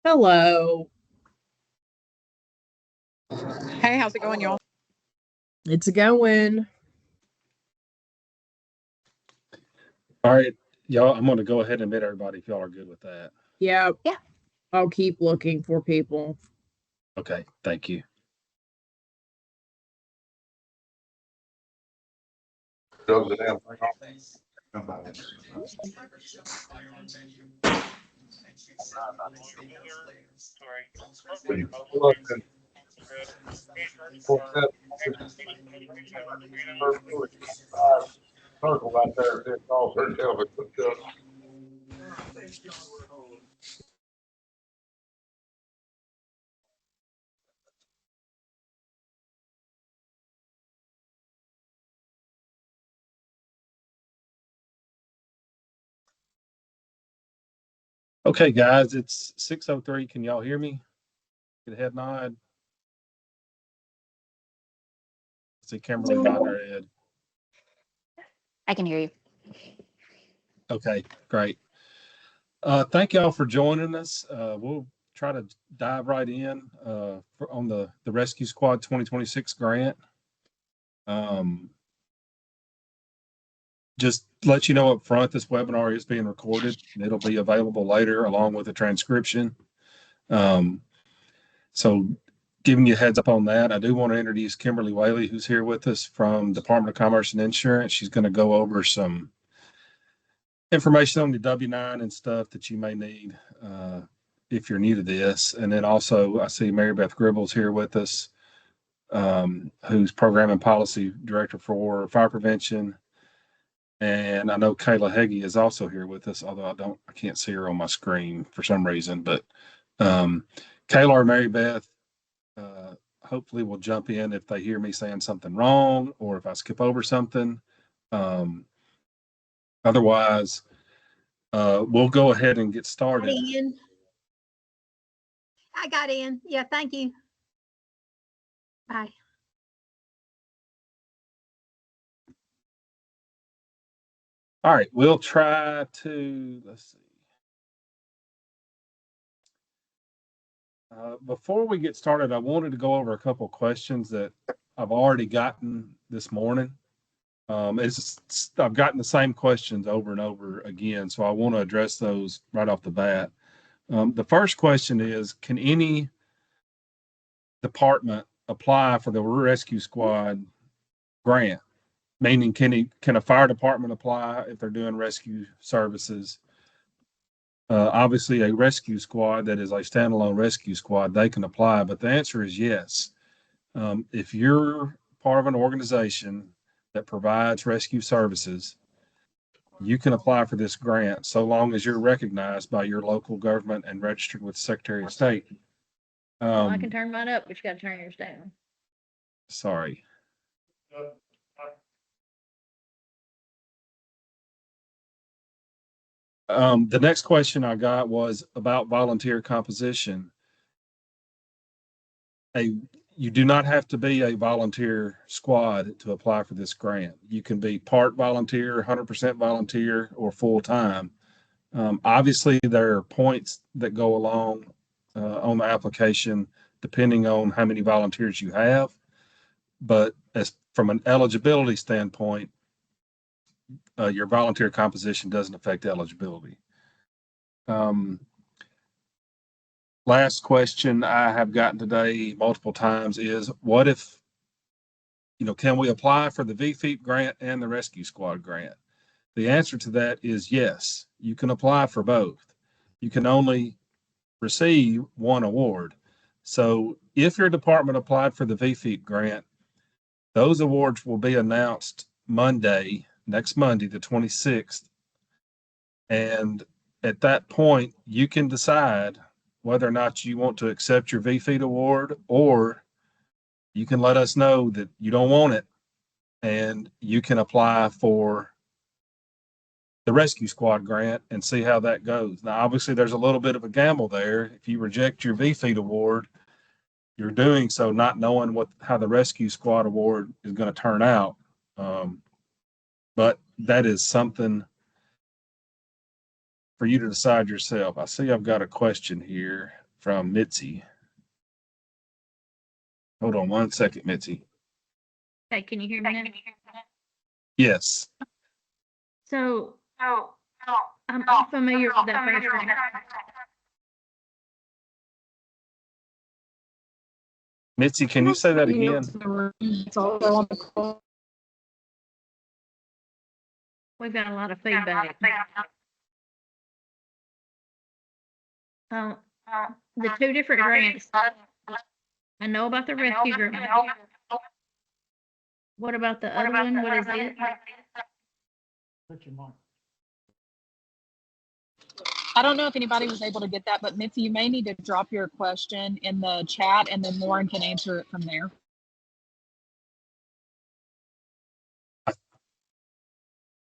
Hello. Hey, how's it going, y'all? It's going. All right, y'all, I'm going to go ahead and admit everybody if y'all are good with that. Yeah, Yeah. I'll keep looking for people. Okay, thank you. Drug the damn thing When you pull up and pull that circle right there, it's all her tail, but put the Okay, guys, it's 6:03. Can y'all hear me? Get a head nod. See Kimberly nodding her head. I can hear you. Okay, great. Thank y'all for joining us. We'll try to dive right in on the Rescue Squad 2026 grant. Just let you know up front, this webinar is being recorded and it'll be available later along with a transcription. So giving you a heads up on that, I do want to introduce Kimberly Whaley, who's here with us from Department of Commerce and Insurance. She's going to go over some information on the W-9 and stuff that you may need if you're new to this. And then also I see Mary Beth Gribbles here with us, who's Program and Policy Director for Fire Prevention. And I know Kayla Heggie is also here with us, although I can't see her on my screen for some reason. But Kayla or Mary Beth, hopefully will jump in if they hear me saying something wrong or if I skip over something. Otherwise, we'll go ahead and get started. I got in. Yeah, thank you. Bye. All right, we'll try to, let's see. Before we get started, I wanted to go over a couple of questions that I've already gotten this morning. I've gotten the same questions over and over again, so I want to address those right off the bat. The first question is, can any department apply for the Rescue Squad grant? Meaning, can a fire department apply if they're doing rescue services? Obviously, a rescue squad that is a standalone rescue squad, they can apply, but the answer is yes. If you're part of an organization that provides rescue services, you can apply for this grant so long as you're recognized by your local government and registered with the Secretary of State. Well, I can turn mine up, but you got to turn yours down. Sorry. The next question I got was about volunteer composition. You do not have to be a volunteer squad to apply for this grant. You can be part volunteer, 100% volunteer, or full-time. Obviously, there are points that go along on the application depending on how many volunteers you have. But as from an eligibility standpoint, your volunteer composition doesn't affect eligibility. Last question I have gotten today multiple times is, what if, can we apply for the VFEP grant and the Rescue Squad grant? The answer to that is yes, you can apply for both. You can only receive one award. So if your department applied for the VFEP grant, those awards will be announced next Monday, the 26th. And at that point, you can decide whether or not you want to accept your VFEP award, or you can let us know that you don't want it and you can apply for the Rescue Squad grant and see how that goes. Now, obviously, there's a little bit of a gamble there. If you reject your VFEP award, you're doing so not knowing how the Rescue Squad award is going to turn out. But that is something for you to decide yourself. I see I've got a question here from Mitzi. Hold on one second, Mitzi. Okay, can you hear me now? Yes. So, I'm unfamiliar with that first one. Mitzi, can you say that again? It's also on the call. We've got a lot of feedback. The two different grants. I know about the rescue grant. What about the other one? What is it? I don't know if anybody was able to get that, but Mitzi, you may need to drop your question in the chat and then Lauren can answer it from there.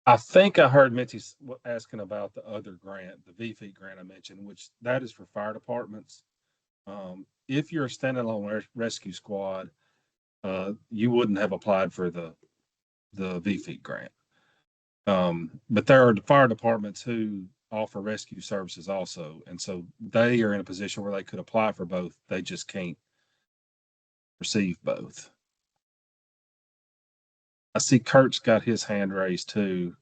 I think I heard Mitzi asking about the other grant, the VFEET grant I mentioned, which that is for fire departments. If you're a standalone rescue squad, you wouldn't have applied for the VFEET grant. But there are fire departments who offer rescue services also. And so they are in a position where they could apply for both. They just can't receive both. I see Kurt's got his hand raised too.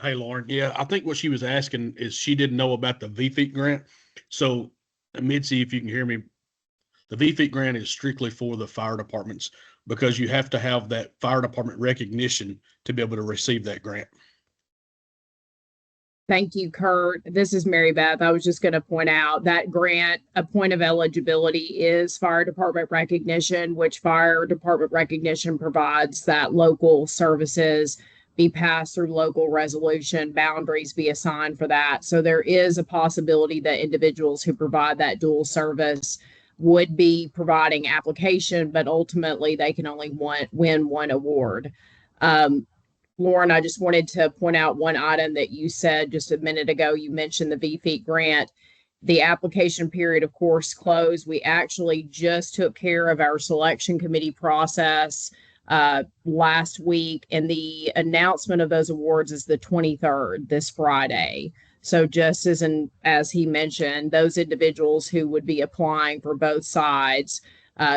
Hey, Lauren. Yeah, I think what she was asking is she didn't know about the VFEET grant. So, Mitzi, if you can hear me, the VFEET grant is strictly for the fire departments because you have to have that fire department recognition to be able to receive that grant. Thank you, Kurt. This is Mary Beth. I was just going to point out that grant, a point of eligibility is fire department recognition, which fire department recognition provides that local services be passed through local resolution, boundaries be assigned for that. So there is a possibility that individuals who provide that dual service would be providing application, but ultimately they can only win one award. Lauren, I just wanted to point out one item that you said just a minute ago. You mentioned the VFEET grant. The application period, of course, closed. We actually just took care of our selection committee process last week, and the announcement of those awards is the 23rd, this Friday. So just as he mentioned, those individuals who would be applying for both sides,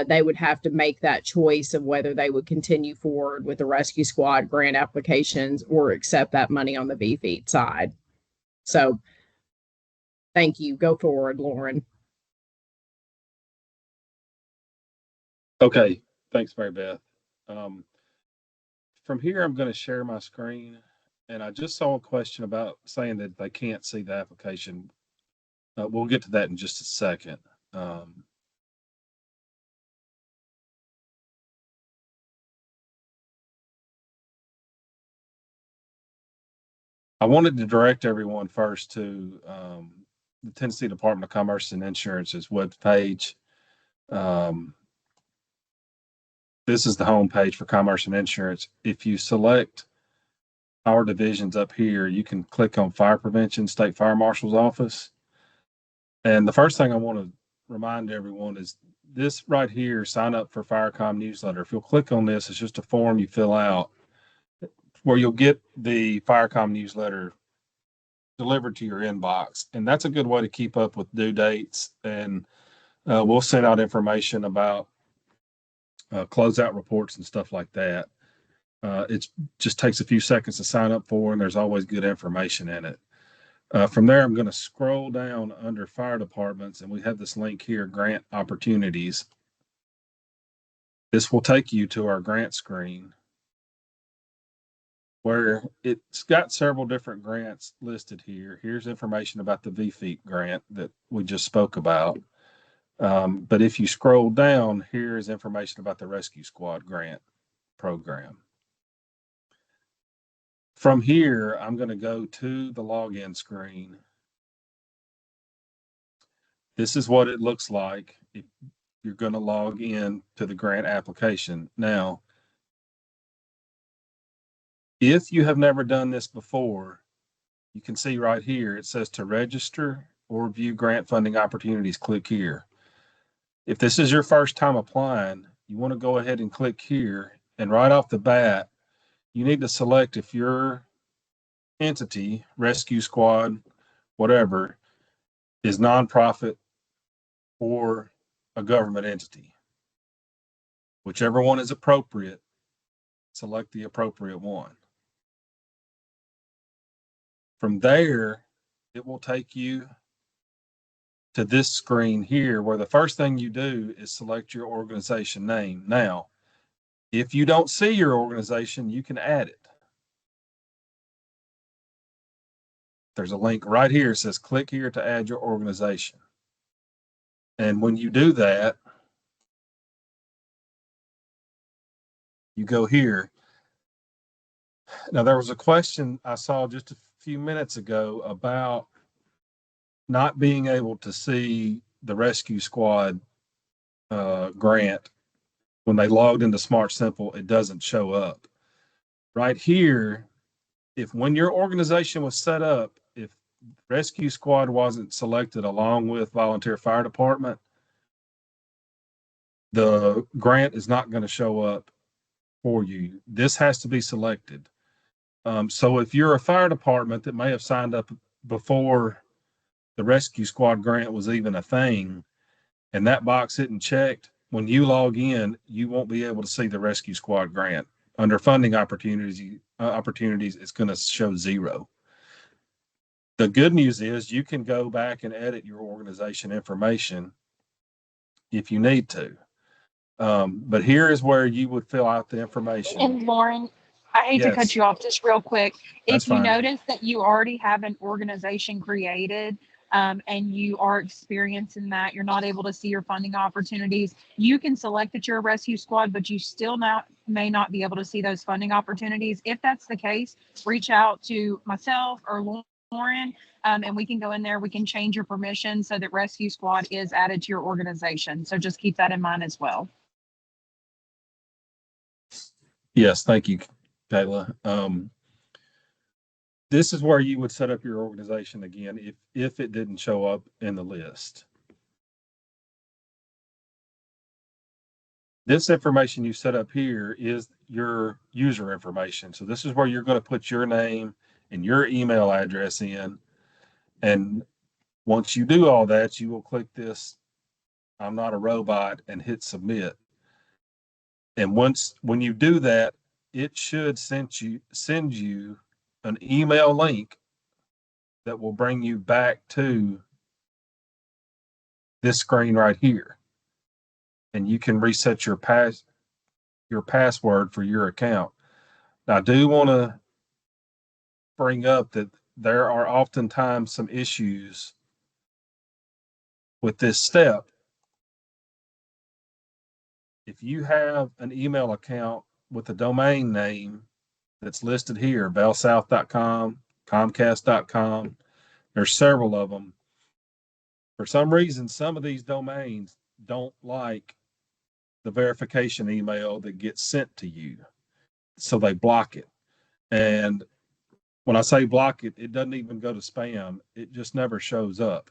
they would have to make that choice of whether they would continue forward with the rescue squad grant applications or accept that money on the VFEET side. So thank you. Go forward, Lauren. Okay. Thanks, Mary Beth. From here, I'm going to share my screen. And I just saw a question about saying that they can't see the application. We'll get to that in just a second. I wanted to direct everyone first to the Tennessee Department of Commerce and Insurance's webpage. This is the home page for Commerce and Insurance. If you select our divisions up here, you can click on Fire Prevention, State Fire Marshal's Office. And the first thing I want to remind everyone is this right here, sign up for FireCom newsletter. If you'll click on this, it's just a form you fill out where you'll get the FireCom newsletter delivered to your inbox. And that's a good way to keep up with due dates. And we'll send out information about closeout reports and stuff like that. It just takes a few seconds to sign up for, and there's always good information in it. From there, I'm going to scroll down under fire departments, and we have this link here, grant opportunities. This will take you to our grant screen where it's got several different grants listed here. Here's information about the VFEET grant that we just spoke about. But if you scroll down, here is information about the Rescue Squad grant program. From here, I'm going to go to the login screen. This is what it looks like if you're going to log in to the grant application. Now, if you have never done this before, you can see right here, it says to register or view grant funding opportunities, click here. If this is your first time applying, you want to go ahead and click here. And right off the bat, you need to select if your entity, rescue squad, whatever, is nonprofit or a government entity. Whichever one is appropriate, select the appropriate one. From there, it will take you to this screen here where the first thing you do is select your organization name. Now, if you don't see your organization, you can add it. There's a link right here. It says click here to add your organization. And when you do that, you go here. Now, there was a question I saw just a few minutes ago about not being able to see the rescue squad grant. When they logged into Smart Simple, it doesn't show up. Right here, if when your organization was set up, if rescue squad wasn't selected along with volunteer fire department, the grant is not going to show up for you. This has to be selected. So if you're a fire department that may have signed up before the rescue squad grant was even a thing, and that box isn't checked, when you log in, you won't be able to see the rescue squad grant. Under funding opportunities, it's going to show 0. The good news is you can go back and edit your organization information if you need to. But here is where you would fill out the information. And Lauren, I hate to cut Yes. you off just real quick. That's If you fine. notice that you already have an organization created, and you are experiencing that, you're not able to see your funding opportunities, you can select that you're a rescue squad, but you still may not be able to see those funding opportunities. If that's the case, reach out to myself or Lauren, and we can go in there, we can change your permission so that rescue squad is added to your organization. So just keep that in mind as well. Yes, thank you, Kayla. This is where you would set up your organization again if it didn't show up in the list. This information you set up here is your user information. So this is where you're going to put your name and your email address in. And once you do all that, you will click this "I'm not a robot" and hit submit. And when you do that, it should send you an email link that will bring you back to this screen right here. And you can reset your password for your account. Now, I do want to bring up that there are oftentimes some issues with this step. If you have an email account with a domain name that's listed here, bellsouth.com, comcast.com, there's several of them. For some reason, some of these domains don't like the verification email that gets sent to you. So they block it. And when I say block it, it doesn't even go to spam. It just never shows up.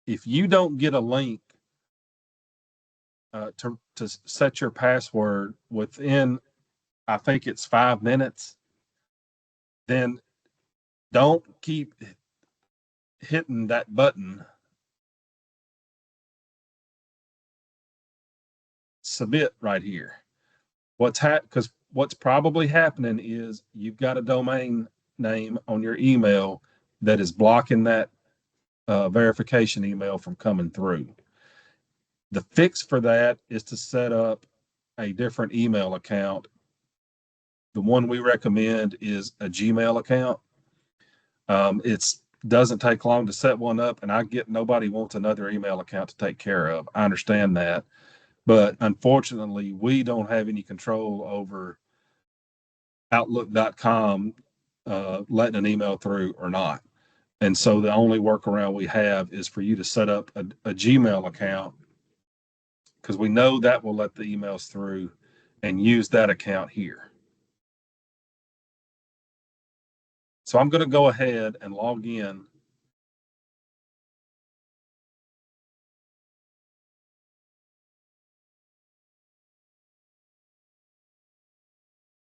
If you don't get a link to set your password within, I think it's 5 minutes, then don't keep hitting that button. Submit right here. Because what's probably happening is you've got a domain name on your email that is blocking that verification email from coming through. The fix for that is to set up a different email account. The one we recommend is a Gmail account. It doesn't take long to set one up, and I get nobody wants another email account to take care of. I understand that. But unfortunately, we don't have any control over Outlook.com letting an email through or not. And so the only workaround we have is for you to set up a Gmail account, because we know that will let the emails through, and use that account here. So I'm going to go ahead and log in.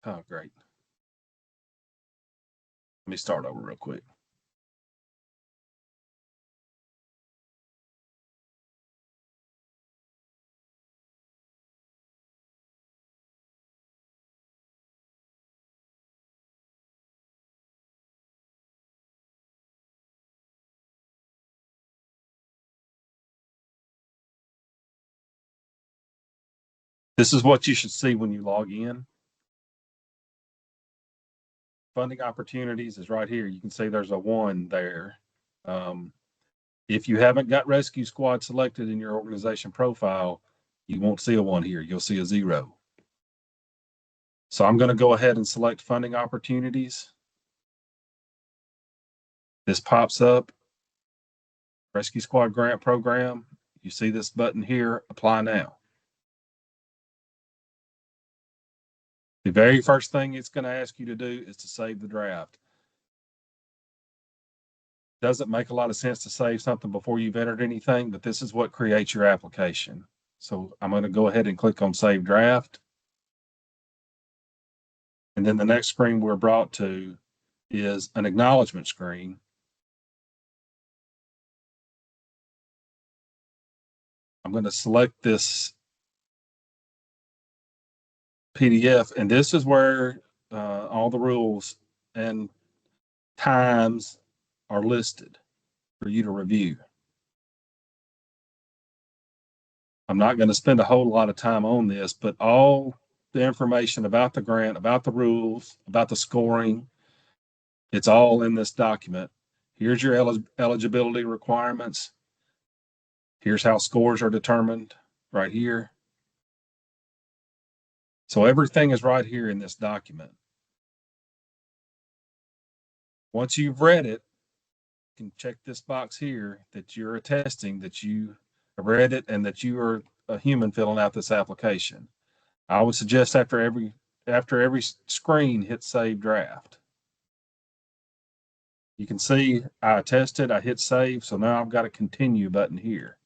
Oh, great. Let me start over real quick. This is what you should see when you log in. Funding opportunities is right here. You can see there's a 1 there. If you haven't got Rescue Squad selected in your organization profile, you won't see a 1 here. You'll see a 0. So I'm going to go ahead and select funding opportunities. This pops up, Rescue Squad Grant Program. You see this button here, apply now. The very first thing it's going to ask you to do is to save the draft. Doesn't make a lot of sense to save something before you've entered anything, but this is what creates your application. So I'm going to go ahead and click on Save Draft. And then the next screen we're brought to is an acknowledgement screen. I'm going to select this PDF, and this is where all the rules and times are listed for you to review. I'm not going to spend a whole lot of time on this, but all the information about the grant, about the rules, about the scoring, it's all in this document. Here's your eligibility requirements. Here's how scores are determined right here. So everything is right here in this document. Once you've read it, you can check this box here that you're attesting that you have read it and that you are a human filling out this application. I would suggest after every screen, hit Save Draft. You can see I attested, I hit Save, so now I've got a Continue button here.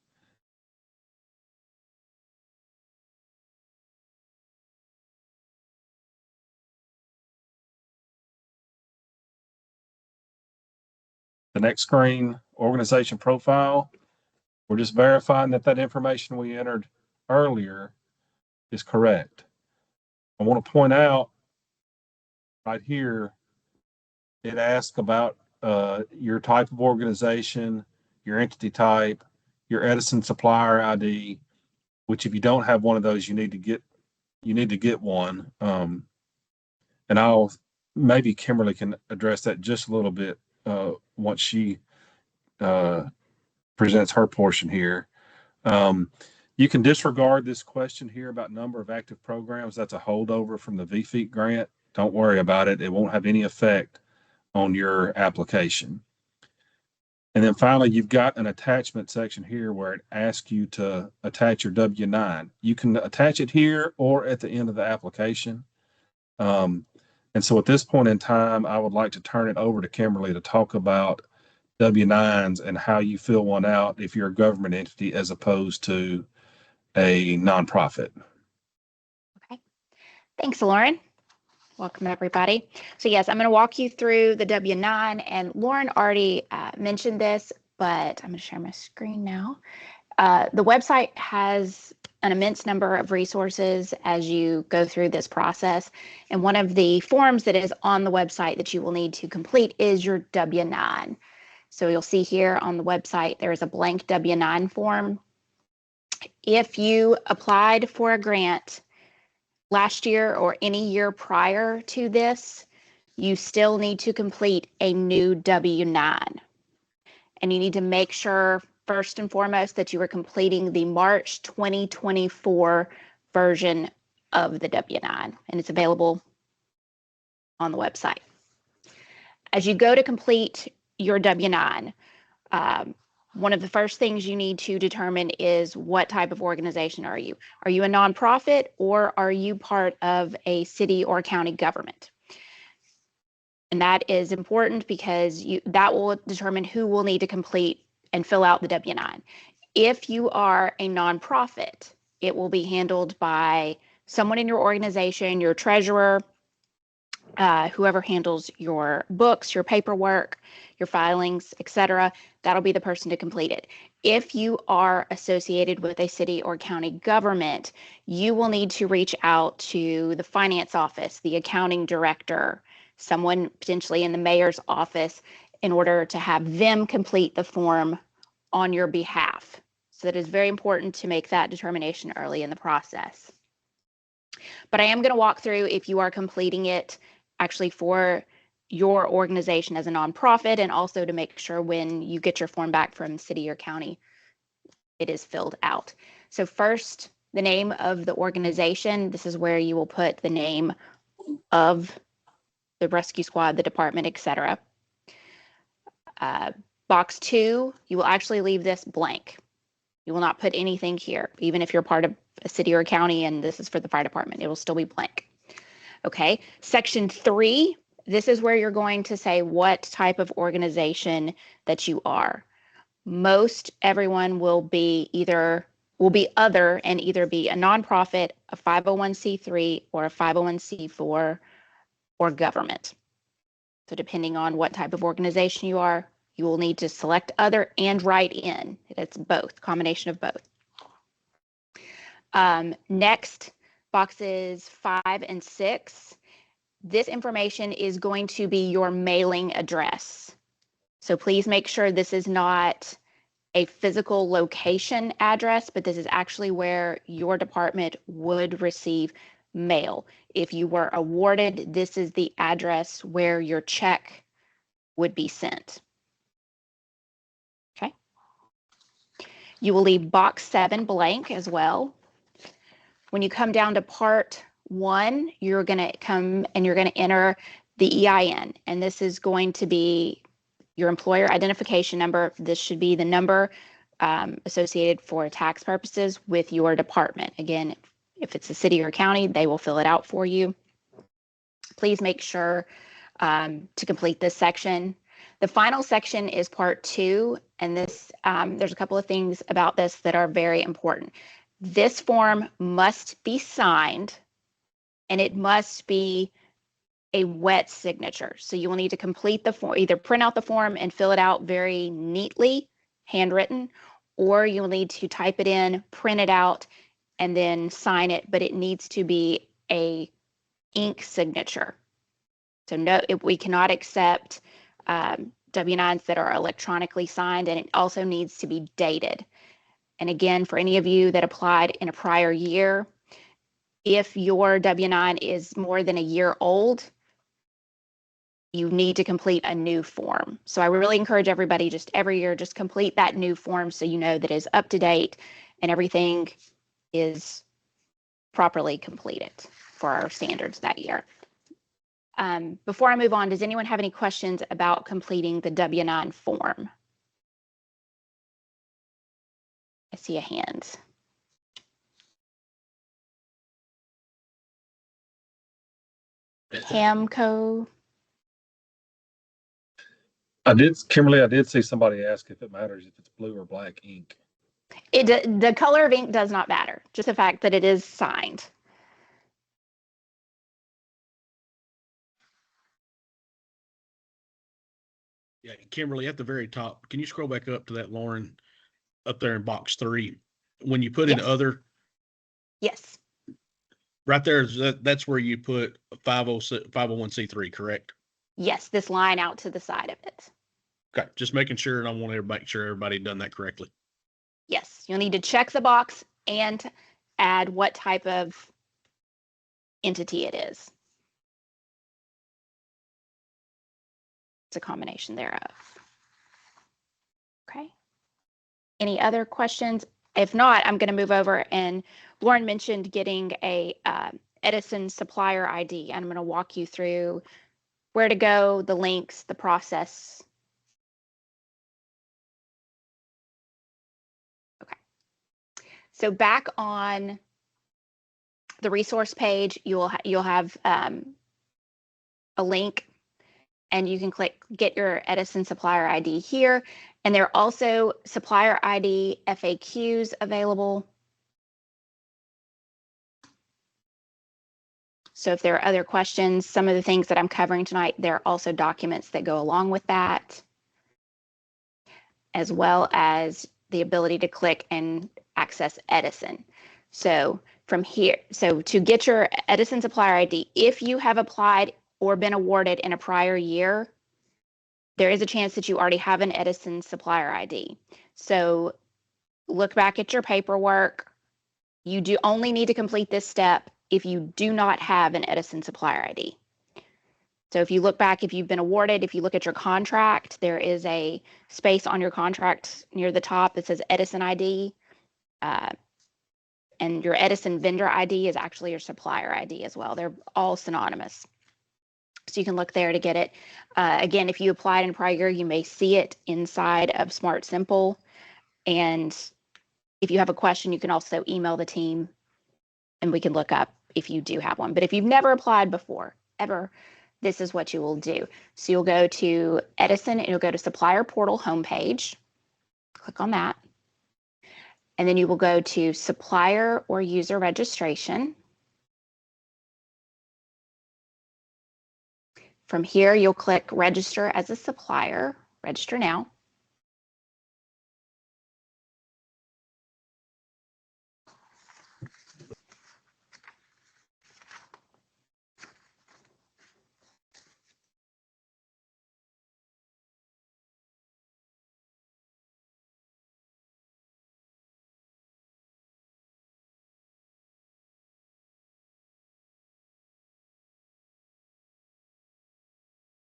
The next screen, organization profile. We're just verifying that that information we entered earlier is correct. I want to point out right here, it asks about your type of organization, your entity type, your Edison supplier ID, which if you don't have one of those, you need to get one. And maybe Kimberly can address that just a little bit once she presents her portion here. You can disregard this question here about number of active programs. That's a holdover from the VFEAT grant. Don't worry about it. It won't have any effect on your application. And then finally, you've got an attachment section here where it asks you to attach your W-9. You can attach it here or at the end of the application. And so at this point in time, I would like to turn it over to Kimberly to talk about W-9s and how you fill one out if you're a government entity as opposed to a nonprofit. Okay. Thanks, Lauren. Welcome, everybody. So yes, I'm going to walk you through the W-9, and Lauren already mentioned this, but I'm going to share my screen now. The website has an immense number of resources as you go through this process. And one of the forms that is on the website that you will need to complete is your W-9. So you'll see here on the website, there is a blank W-9 form. If you applied for a grant last year or any year prior to this, you still need to complete a new W-9. And you need to make sure, first and foremost, that you are completing the March 2024 version of the W-9, and it's available on the website. As you go to complete your W-9, one of the first things you need to determine is what type of organization are you? Are you a nonprofit or are you part of a city or county government? And that is important because that will determine who will need to complete and fill out the W-9. If you are a nonprofit, it will be handled by someone in your organization, your treasurer, whoever handles your books, your paperwork, your filings, etc. That'll be the person to complete it. If you are associated with a city or county government, you will need to reach out to the finance office, the accounting director, someone potentially in the mayor's office in order to have them complete the form on your behalf. So it is very important to make that determination early in the process. But I am going to walk through if you are completing it actually for your organization as a nonprofit, and also to make sure when you get your form back from city or county, it is filled out. So first, the name of the organization. This is where you will put the name of the rescue squad, the department, etc. Box 2, you will actually leave this blank. You will not put anything here, even if you're part of a city or a county and this is for the fire department, it will still be blank. Okay, section 3, this is where you're going to say what type of organization that you are. Most everyone will be other and either be a nonprofit, a 501c3, or a 501c4, or government. So depending on what type of organization you are, you will need to select other and write in. It's both, combination of both. Next, boxes 5 and 6. This information is going to be your mailing address. So please make sure this is not a physical location address, but this is actually where your department would receive mail. If you were awarded, this is the address where your check would be sent. Okay. You will leave box 7 blank as well. When you come down to part 1, you're going to come and you're going to enter the EIN, and this is going to be your employer identification number. This should be the number associated for tax purposes with your department. Again, if it's a city or county, they will fill it out for you. Please make sure to complete this section. The final section is part 2, and this there's a couple of things about this that are very important. This form must be signed, and it must be a wet signature. So you will need to complete the form, either print out the form and fill it out very neatly, handwritten, or you'll need to type it in, print it out, and then sign it, but it needs to be a ink signature. So no, we cannot accept W-9s that are electronically signed, and it also needs to be dated. And again, for any of you that applied in a prior year, if your W-9 is more than a year old, you need to complete a new form. So I really encourage everybody just every year, just complete that new form so you know that it's up to date and everything is properly completed for our standards that year. Before I move on, does anyone have any questions about completing the W-9 form? I see a hand. Hamco. Kimberly, I did see somebody ask if it matters if it's blue or black ink. The color of ink does not matter, just the fact that it is signed. Yeah, Kimberly, at the very top, can you scroll back up to that, Lauren, up there in box 3? When you put in Yes. other, Yes. right there, that's where you put 501c3, correct? Yes, this line out to the side of it. Okay, just making sure, and I want to make sure everybody done that correctly. Yes, you'll need to check the box and add what type of entity it is. It's a combination thereof. Okay. Any other questions? If not, I'm going to move over, and Lauren mentioned getting a Edison supplier ID. And I'm going to walk you through where to go, the links, the process. Okay. So back on the resource page, you'll have a link, and you can click get your Edison supplier ID here. And there are also supplier ID FAQs available. So if there are other questions, some of the things that I'm covering tonight, there are also documents that go along with that, as well as the ability to click and access Edison. So from here, so to get your Edison supplier ID, if you have applied or been awarded in a prior year, there is a chance that you already have an Edison supplier ID. So look back at your paperwork. You do only need to complete this step if you do not have an Edison supplier ID. So if you look back, if you've been awarded, if you look at your contract, there is a space on your contract near the top that says Edison ID. And your Edison vendor ID is actually your supplier ID as well. They're all synonymous. So you can look there to get it. Again, if you applied in a prior year, you may see it inside of Smart Simple. And if you have a question, you can also email the team and we can look up if you do have one. But if you've never applied before, ever, this is what you will do. So you'll go to Edison and you'll go to Supplier Portal homepage. Click on that. And then you will go to Supplier or User Registration. From here, you'll click Register as a Supplier. Register now.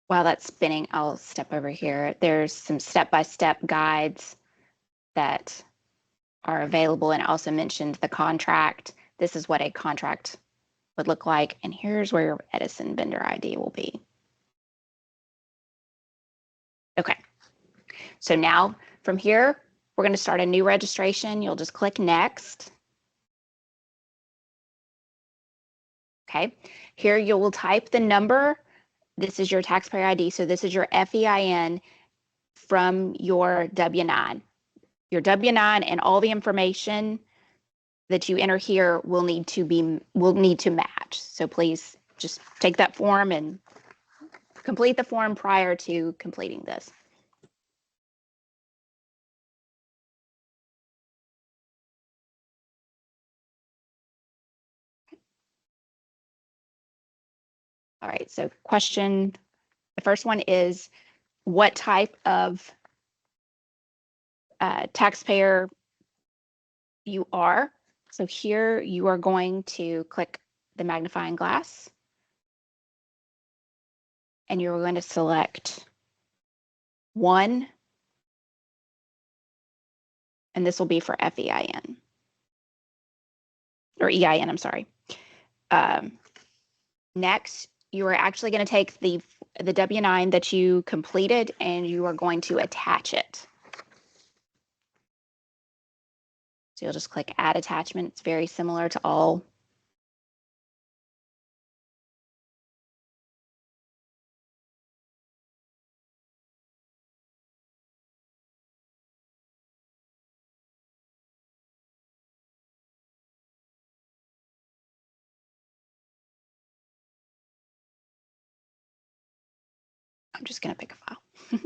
While that's spinning, I'll step over here. There's some step-by-step guides that are available, and also mentioned the contract. This is what a contract would look like, and here's where your Edison vendor ID will be. Okay, so now from here, we're going to start a new registration. You'll just click Next. Okay, here you will type the number. This is your taxpayer ID, so this is your FEIN from your W-9. Your W-9 and all the information that you enter here will need to match. So please just take that form and complete the form prior to completing this. All right, so the first one is, what type of taxpayer you are. So here you are going to click the magnifying glass and you're going to select 1, and this will be for FEIN or EIN, I'm sorry. Next, you are actually going to take the W-9 that you completed and you are going to attach it. So you'll just click Add Attachment. It's very similar to all. I'm just going to pick a file.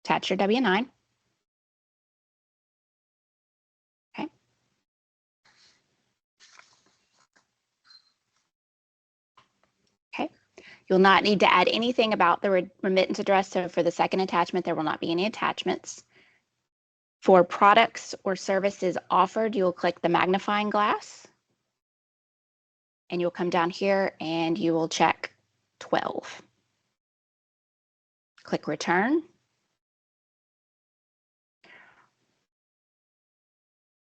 Attach your W-9. Okay. Okay. You'll not need to add anything about the remittance address. So for the second attachment, there will not be any attachments. For products or services offered, you'll click the magnifying glass. And you'll come down here and you will check 12. Click Return.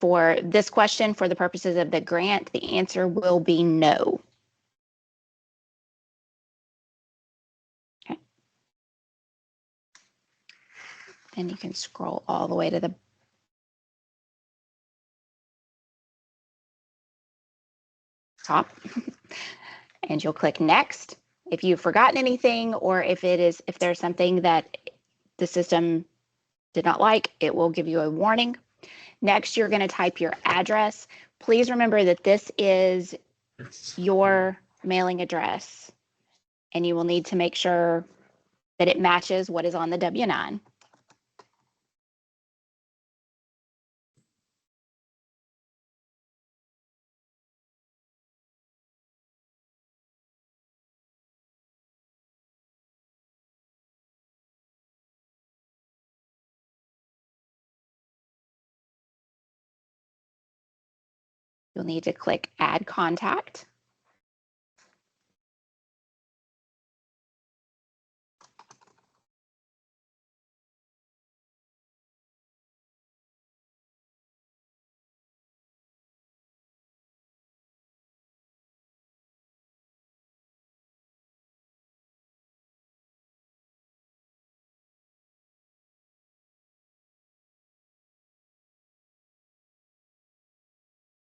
For this question, for the purposes of the grant, the answer will be no. Okay. And you can scroll all the way to the top and you'll click Next. If you've forgotten anything or if there's something that the system did not like, it will give you a warning. Next, you're going to type your address. Please remember that this is your mailing address and you will need to make sure that it matches what is on the W-9. You'll need to click Add Contact.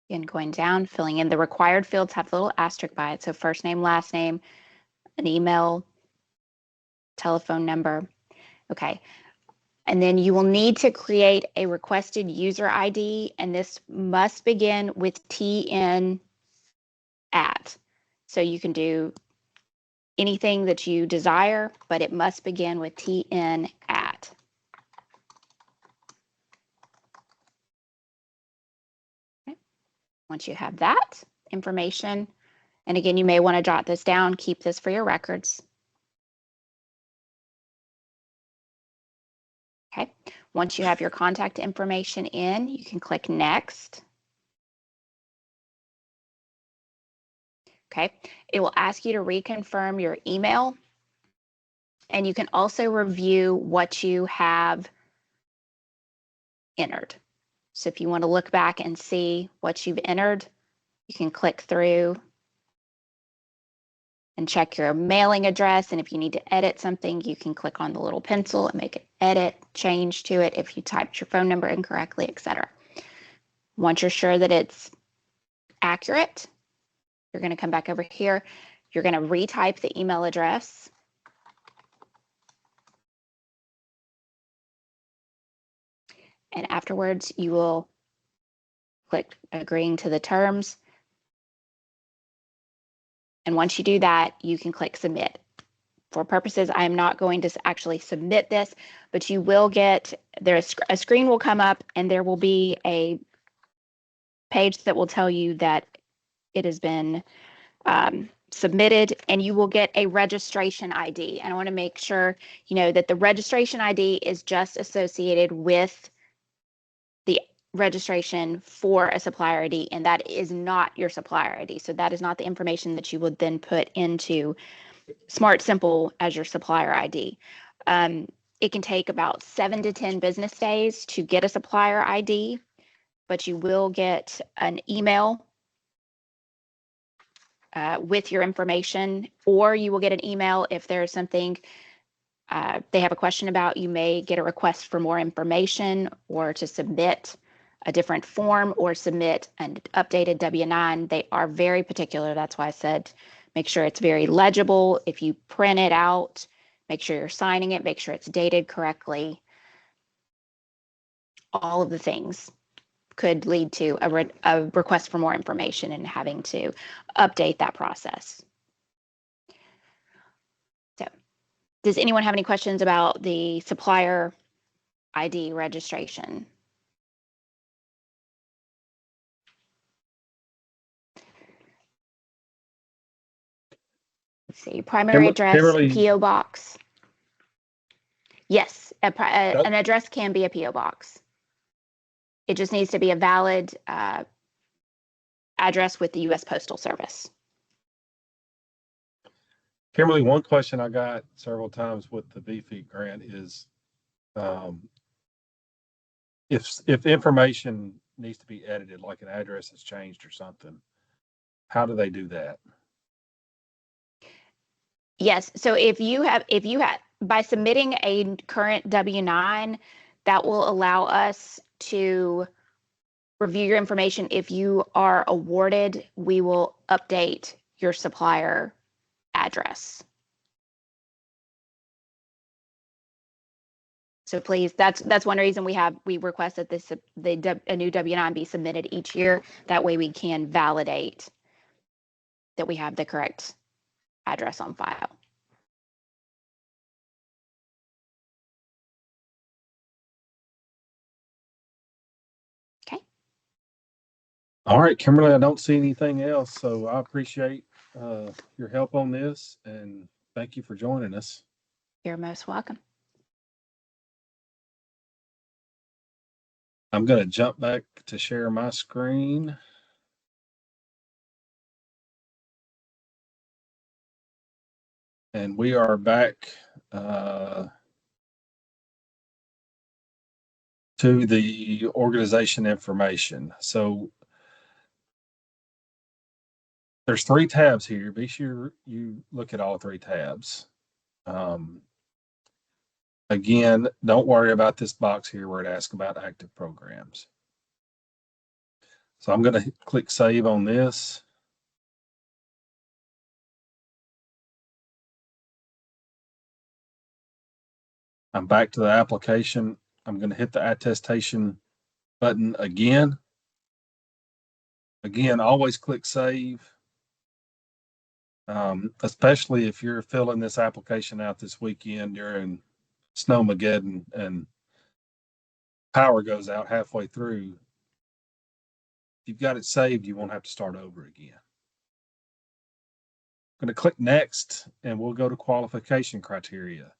Again, going down, filling in the required fields have the little asterisk by it. So first name, last name, an email, telephone number. Okay. And then you will need to create a requested user ID, and this must begin with TN at. So you can do anything that you desire, but it must begin with TN at. Okay. Once you have that information, and again, you may want to jot this down, keep this for your records. Okay. Once you have your contact information in, you can click Next. Okay. It will ask you to reconfirm your email, and you can also review what you have entered. So if you want to look back and see what you've entered, you can click through and check your mailing address. And if you need to edit something, you can click on the little pencil and make an edit, change to it if you typed your phone number incorrectly, etc. Once you're sure that it's accurate, you're going to come back over here. You're going to retype the email address. And afterwards, you will click agreeing to the terms. And once you do that, you can click submit. For purposes, I'm not going to actually submit this, but you will get, a screen will come up and there will be a page that will tell you that it has been submitted, and you will get a registration ID. And I want to make sure you know that the registration ID is just associated with the registration for a supplier ID, and that is not your supplier ID. So that is not the information that you would then put into Smart Simple as your supplier ID. It can take about 7 to 10 business days to get a supplier ID, but you will get an email with your information, or you will get an email if there's something they have a question about. You may get a request for more information, or to submit a different form, or submit an updated W-9. They are very particular. That's why I said make sure it's very legible. If you print it out, make sure you're signing it, make sure it's dated correctly. All of the things could lead to a request for more information and having to update that process. So, does anyone have any questions about the supplier ID registration? Let's see, primary address, Kimberly- PO box. Yes, an address can be a PO box. It just needs to be a valid address with the U.S. Postal Service. Kimberly, one question I got several times with the VFEE grant is if information needs to be edited, like an address has changed or something, how do they do that? Yes, so if you have by submitting a current W-9, that will allow us to review your information. If you are awarded, we will update your supplier address. So please, that's one reason we request that a new W-9 be submitted each year. That way we can validate that we have the correct address on file. Okay. All right, Kimberly, I don't see anything else, so I appreciate your help on this, and thank you for joining us. You're most welcome. I'm going to jump back to share my screen. And we are back to the organization information. So there's 3 tabs here. Be sure you look at all 3 tabs. Again, don't worry about this box here where it asks about active programs. So I'm going to click save on this. I'm back to the application. I'm going to hit the attestation button again. Again, always click save. Especially if you're filling this application out this weekend during Snowmageddon and power goes out halfway through. If you've got it saved, you won't have to start over again. I'm going to click next and we'll go to qualification criteria.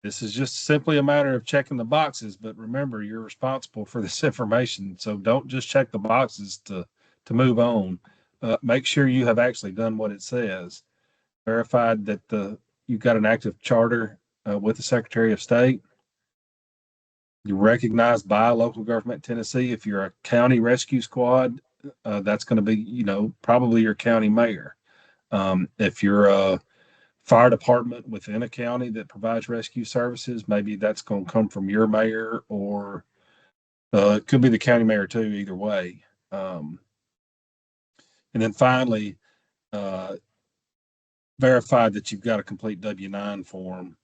This is just simply a matter of checking the boxes, but remember, you're responsible for this information. So don't just check the boxes to move on. Make sure you have actually done what it says. Verified that you've got an active charter with the Secretary of State. You're recognized by local government Tennessee. If you're a county rescue squad, that's going to be, probably your county mayor. If you're a fire department within a county that provides rescue services, maybe that's going to come from your mayor, or it could be the county mayor too, either way. And then finally, verify that you've got a complete W-9 form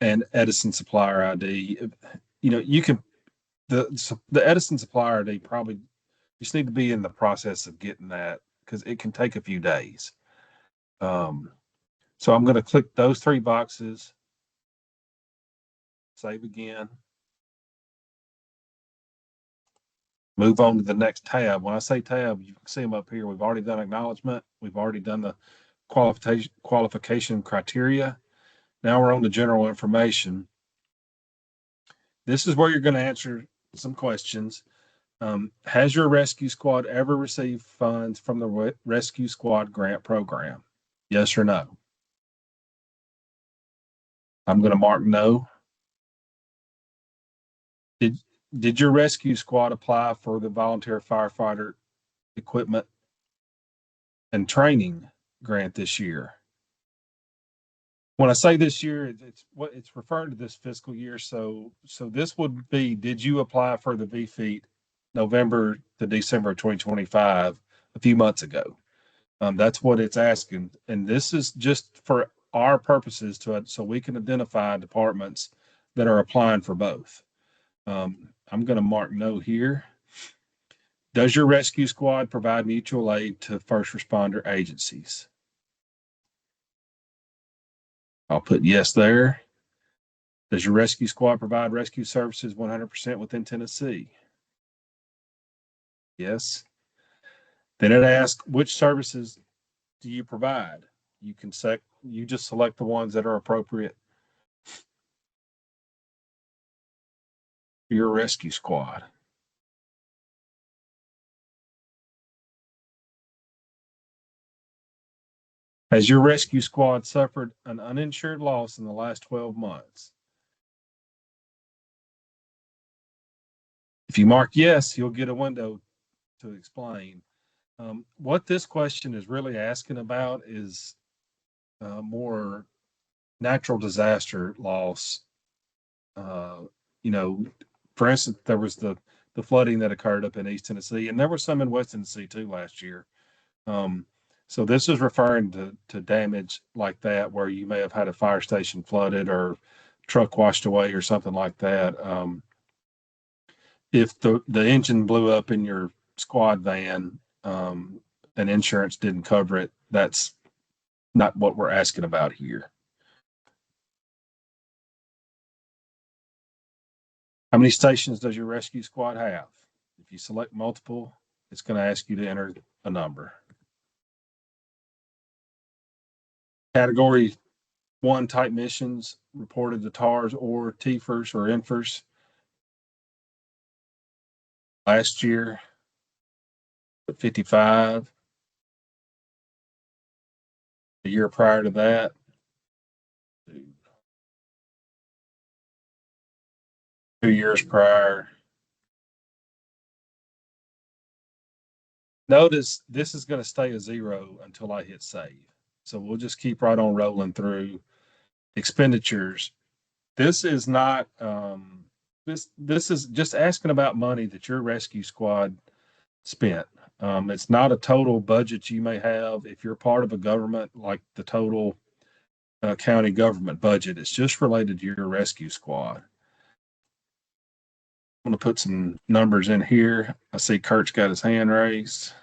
and Edison supplier ID. You can, the Edison supplier ID, probably you just need to be in the process of getting that because it can take a few days. So I'm going to click those 3 boxes, save again, move on to the next tab. When I say tab, you can see them up here. We've already done acknowledgement. We've already done the qualification criteria. Now we're on the general information. This is where you're going to answer some questions. Has your rescue squad ever received funds from the Rescue Squad Grant Program? Yes or no? I'm going to mark no. Did your rescue squad apply for the Volunteer Firefighter Equipment and Training Grant this year? When I say this year, it's referring to this fiscal year. So this would be, did you apply for the VFEAT November to December of 2025 a few months ago? That's what it's asking. And this is just for our purposes so we can identify departments that are applying for both. I'm going to mark no here. Does your rescue squad provide mutual aid to first responder agencies? I'll put yes there. Does your rescue squad provide rescue services 100% within Tennessee? Yes. Then it asks, which services do you provide? You can you just select the ones that are appropriate for your rescue squad. Has your rescue squad suffered an uninsured loss in the last 12 months? If you mark yes, you'll get a window to explain. What this question is really asking about is more natural disaster loss. For instance, there was the flooding that occurred up in East Tennessee, and there was some in West Tennessee too last year. So this is referring to damage like that, where you may have had a fire station flooded or truck washed away or something like that. If the engine blew up in your squad van and insurance didn't cover it, that's not what we're asking about here. How many stations does your rescue squad have? If you select multiple, it's going to ask you to enter a number. Category 1 type missions reported to TARS or TFERS or INFERS. Last year, 55. The year prior to that. 2 years prior. Notice this is going to stay a 0 until I hit save. So we'll just keep right on rolling through expenditures. This is not, this is just asking about money that your rescue squad spent. It's not a total budget you may have if you're part of a government, like the total county government budget. It's just related to your rescue squad. I'm going to put some numbers in here. I see Kurt's got his hand raised.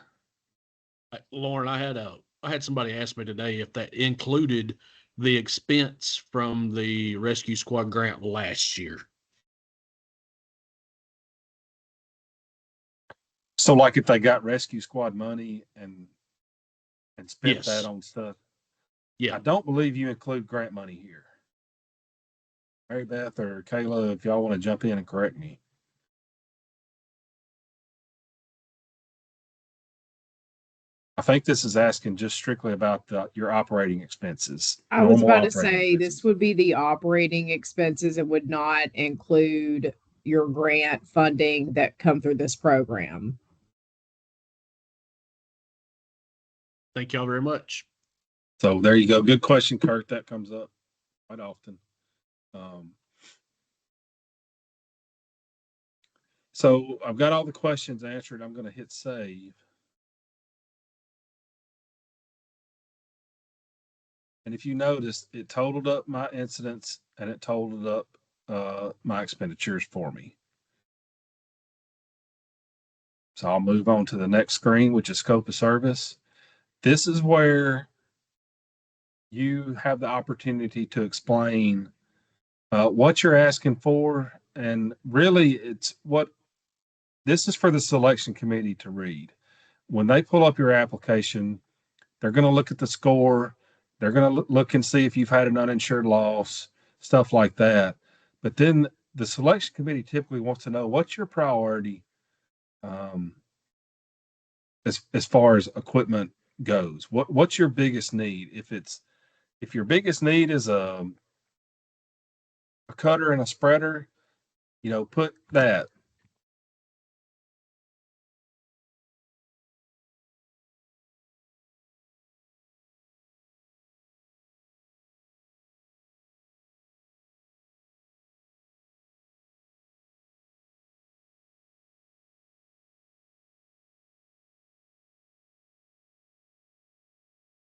Lauren, I had somebody ask me today if that included the expense from the rescue squad grant last year. So like if they got rescue squad money and spent Yes. that on stuff. Yeah. I don't believe you include grant money here. Mary Beth or Kayla, if y'all want to jump in and correct me. I think this is asking just strictly about your operating expenses. I was normal about to operating say expenses. this would be the operating expenses. It would not include your grant funding that come through this program. Thank y'all very much. So there you go. Good question, Kurt. That comes up quite often. So I've got all the questions answered. I'm going to hit save. And if you notice, it totaled up my incidents and it totaled up my expenditures for me. So I'll move on to the next screen, which is scope of service. This is where you have the opportunity to explain what you're asking for. And really, it's what this is for the selection committee to read. When they pull up your application, they're going to look at the score. They're going to look and see if you've had an uninsured loss, stuff like that. But then the selection committee typically wants to know what's your priority as far as equipment goes. What's your biggest need? If your biggest need is a cutter and a spreader, put that.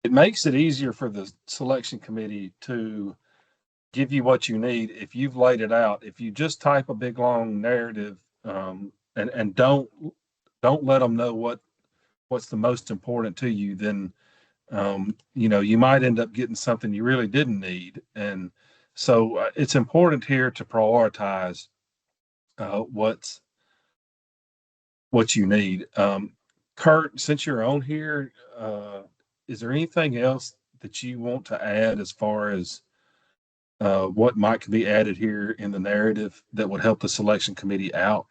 It makes it easier for the selection committee to give you what you need if you've laid it out. If you just type a big long narrative and don't let them know what's the most important to you, then you might end up getting something you really didn't need. And so it's important here to prioritize what you need. Kurt, since you're on here, is there anything else that you want to add as far as what might be added here in the narrative that would help the selection committee out?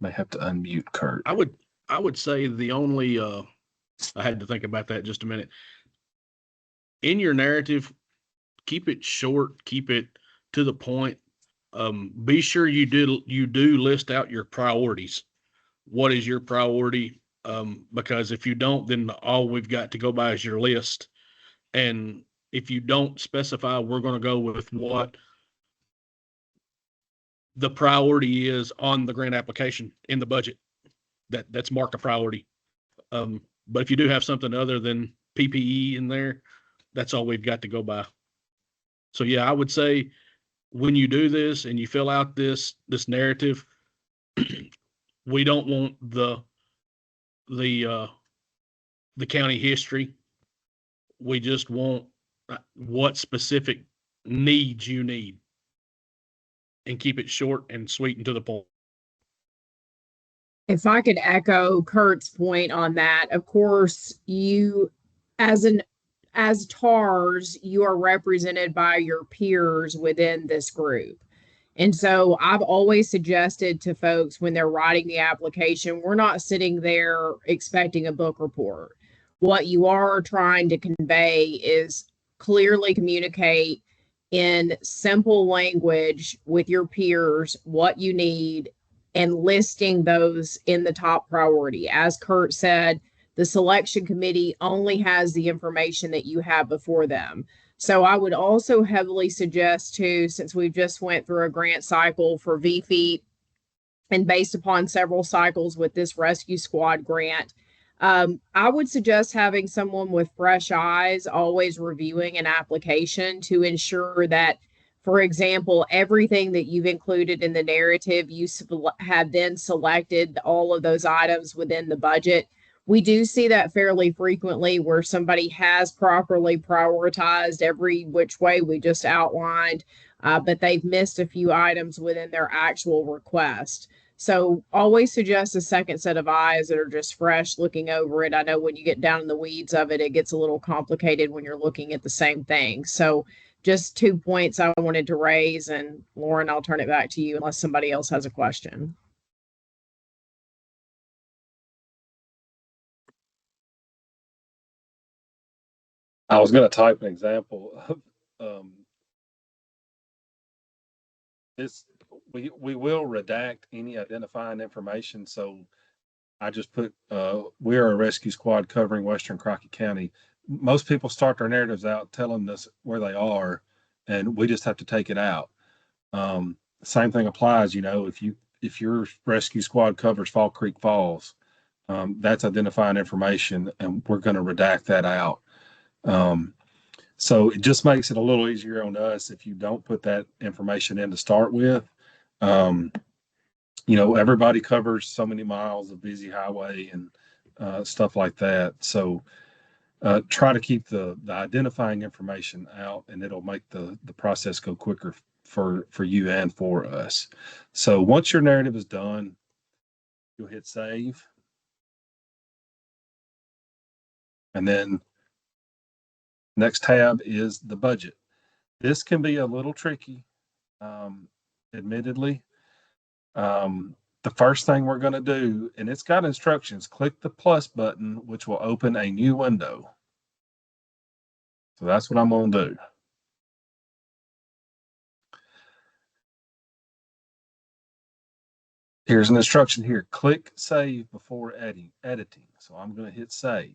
May have to unmute Kurt. I would say the only I had to think about that just a minute. In your narrative, keep it short, keep it to the point. Be sure you do list out your priorities. What is your priority? Because if you don't, then all we've got to go by is your list. And if you don't specify, we're going to go with what the priority is on the grant application in the budget. That's marked a priority. But if you do have something other than PPE in there, that's all we've got to go by. So yeah, I would say when you do this and you fill out this narrative, we don't want the county history. We just want what specific needs you need, and keep it short and sweet and to the point. If I could echo Kurt's point on that, of course, you as TARS, you are represented by your peers within this group. And so I've always suggested to folks when they're writing the application, we're not sitting there expecting a book report. What you are trying to convey is clearly communicate in simple language with your peers what you need and listing those in the top priority. As Kurt said, the selection committee only has the information that you have before them. So I would also heavily suggest too, since we've just went through a grant cycle for VFEET and based upon several cycles with this rescue squad grant, I would suggest having someone with fresh eyes always reviewing an application to ensure that, for example, everything that you've included in the narrative, you have then selected all of those items within the budget. We do see that fairly frequently where somebody has properly prioritized every which way we just outlined, but they've missed a few items within their actual request. So always suggest a second set of eyes that are just fresh looking over it. I know when you get down in the weeds of it, it gets a little complicated when you're looking at the same thing. So just 2 points I wanted to raise. And Lauren, I'll turn it back to you unless somebody else has a question. I was going to type an example of this. We will redact any identifying information. So I just put, we are a rescue squad covering Western Crockett County. Most people start their narratives out telling us where they are, and we just have to take it out. Same thing applies, if your rescue squad covers Fall Creek Falls, that's identifying information, and we're going to redact that out. So it just makes it a little easier on us if you don't put that information in to start with. Everybody covers so many miles of busy highway and stuff like that. So try to keep the identifying information out, and it'll make the process go quicker for you and for us. So once your narrative is done, you'll hit save. And then next tab is the budget. This can be a little tricky, admittedly. The first thing we're going to do, and it's got instructions, click the plus button, which will open a new window. So that's what I'm going to do. Here's an instruction here. Click save before editing. So I'm going to hit save.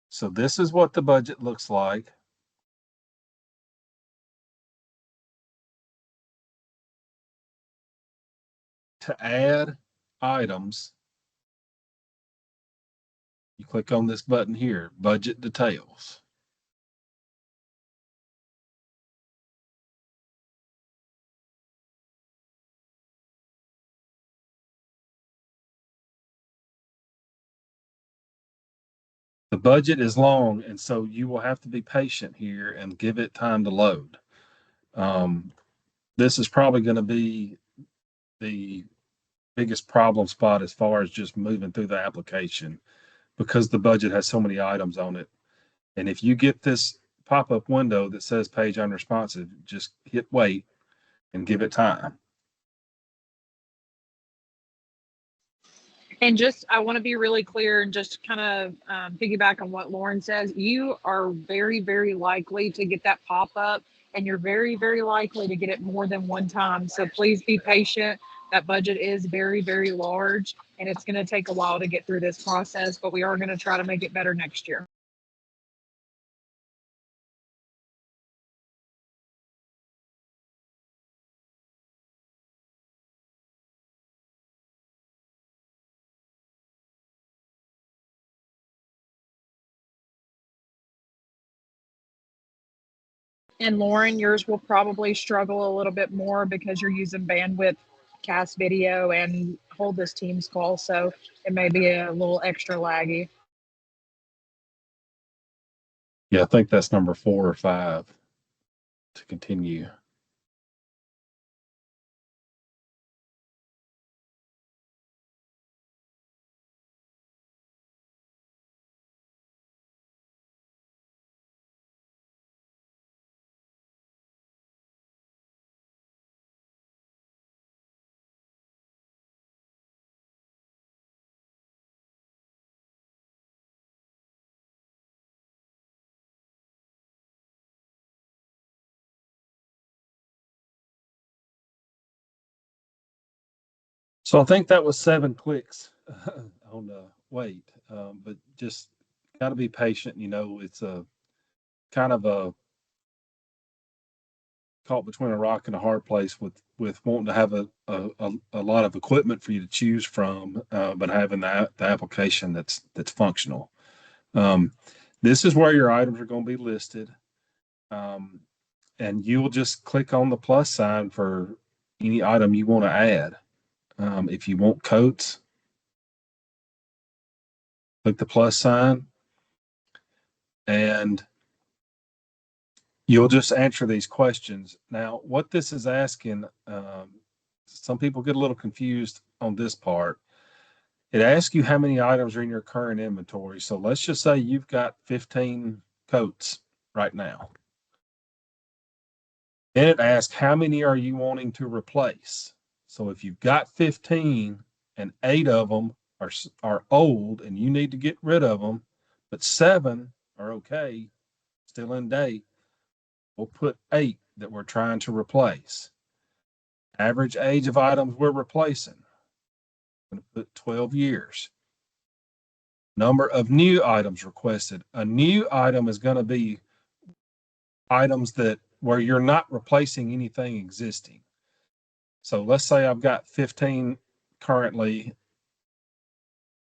So this is what the budget looks like. To add items, you click on this button here, budget details. The budget is long, and so you will have to be patient here and give it time to load. This is probably going to be the biggest problem spot as far as just moving through the application, because the budget has so many items on it. And if you get this pop-up window that says page unresponsive, just hit wait and give it time. And just, I want to be really clear and just kind of piggyback on what Lauren says. You are very, very likely to get that pop up, and you're very, very likely to get it more than one time. So please be patient. That budget is very, very large, and it's going to take a while to get through this process, but we are going to try to make it better next year. And Lauren, yours will probably struggle a little bit more because you're using bandwidth, cast video, and hold this Teams call. So it may be a little extra laggy. Yeah, I think that's number 4 or 5 to continue. So I think that was 7 clicks on the wait, but just got to be patient. You know, it's a kind of a caught between a rock and a hard place with wanting to have a lot of equipment for you to choose from, but having the application that's functional. This is where your items are going to be listed, and you will just click on the plus sign for any item you want to add. If you want coats, click the plus sign, and you'll just answer these questions. Now, what this is asking, some people get a little confused on this part. It asks you how many items are in your current inventory. So let's just say you've got 15 coats right now. Then it asks how many are you wanting to replace. So if you've got 15 and 8 of them are old and you need to get rid of them, but 7 are okay, still in date, we'll put 8 that we're trying to replace. Average age of items we're replacing, I'm going to put 12 years. Number of new items requested. A new item is going to be items that where you're not replacing anything existing. So let's say I've got 15 currently,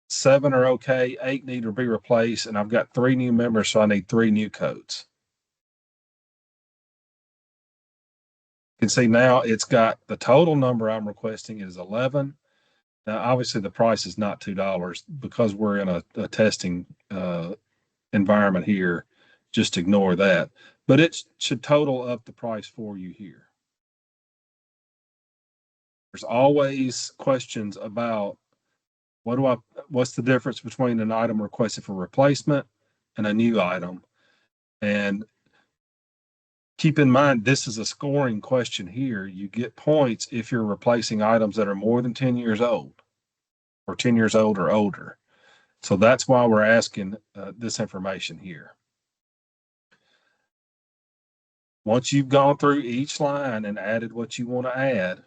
7 are okay, 8 need to be replaced, and I've got 3 new members, so I need 3 new codes. You can see now it's got the total number I'm requesting is 11. Now, obviously, the price is not $2 because we're in a testing environment here. Just ignore that. But it should total up the price for you here. There's always questions about what's the difference between an item requested for replacement and a new item. And keep in mind, this is a scoring question here. You get points if you're replacing items that are more than 10 years old or 10 years old or older. So that's why we're asking this information here. Once you've gone through each line and added what you want to add,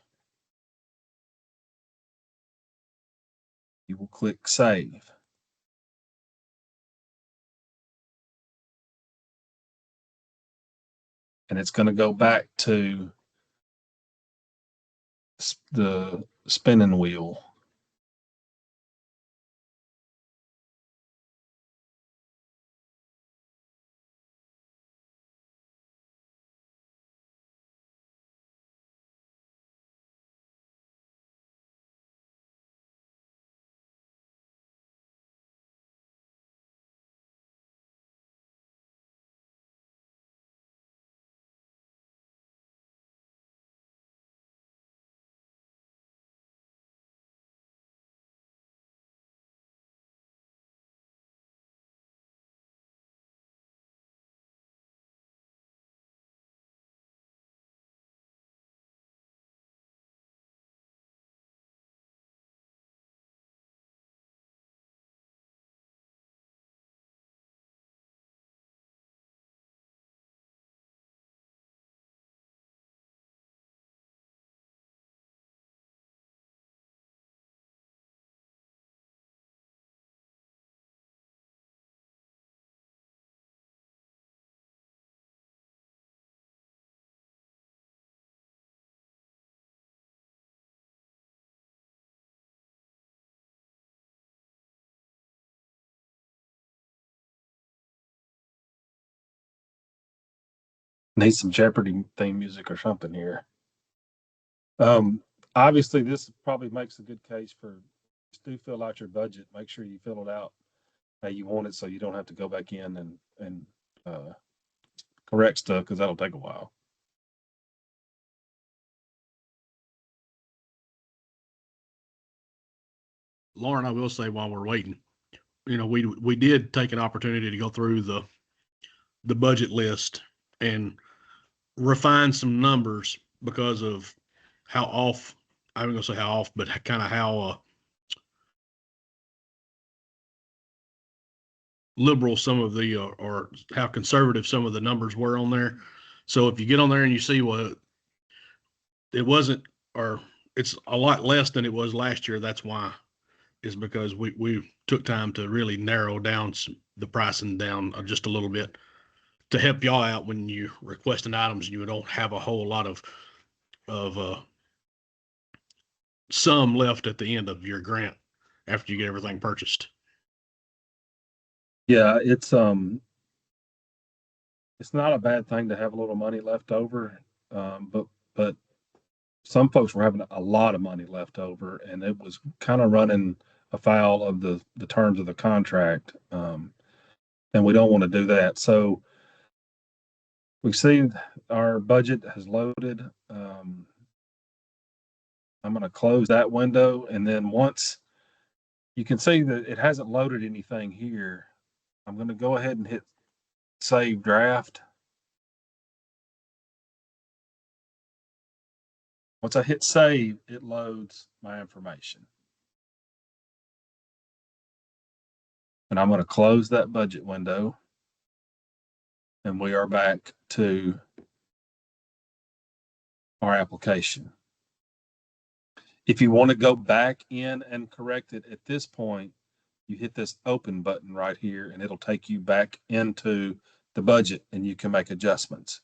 you will click Save. And it's going to go back to the spinning wheel. Need some Jeopardy theme music or something here. Obviously, this probably makes a good case for just do fill out your budget. Make sure you fill it out how you want it, so you don't have to go back in and correct stuff, because that'll take a while. Lauren, I will say while we're waiting, you know, we did take an opportunity to go through the budget list and refine some numbers because of how off, I'm going to say how off, but kind of how liberal some of the or how conservative some of the numbers were on there. So if you get on there and you see what it wasn't, or it's a lot less than it was last year. That's why, is because we took time to really narrow down the pricing down just a little bit to help y'all out when you requesting items and you don't have a whole lot of sum left at the end of your grant after you get everything purchased. Yeah, it's not a bad thing to have a little money left over. But some folks were having a lot of money left over, and it was kind of running afoul of the terms of the contract. And we don't want to do that. So we see our budget has loaded. I'm going to close that window, and then once you can see that it hasn't loaded anything here, I'm going to go ahead and hit save draft. Once I hit save, it loads my information. And I'm going to close that budget window. And we are back to our application. If you want to go back in and correct it at this point, you hit this open button right here and it'll take you back into the budget and you can make adjustments.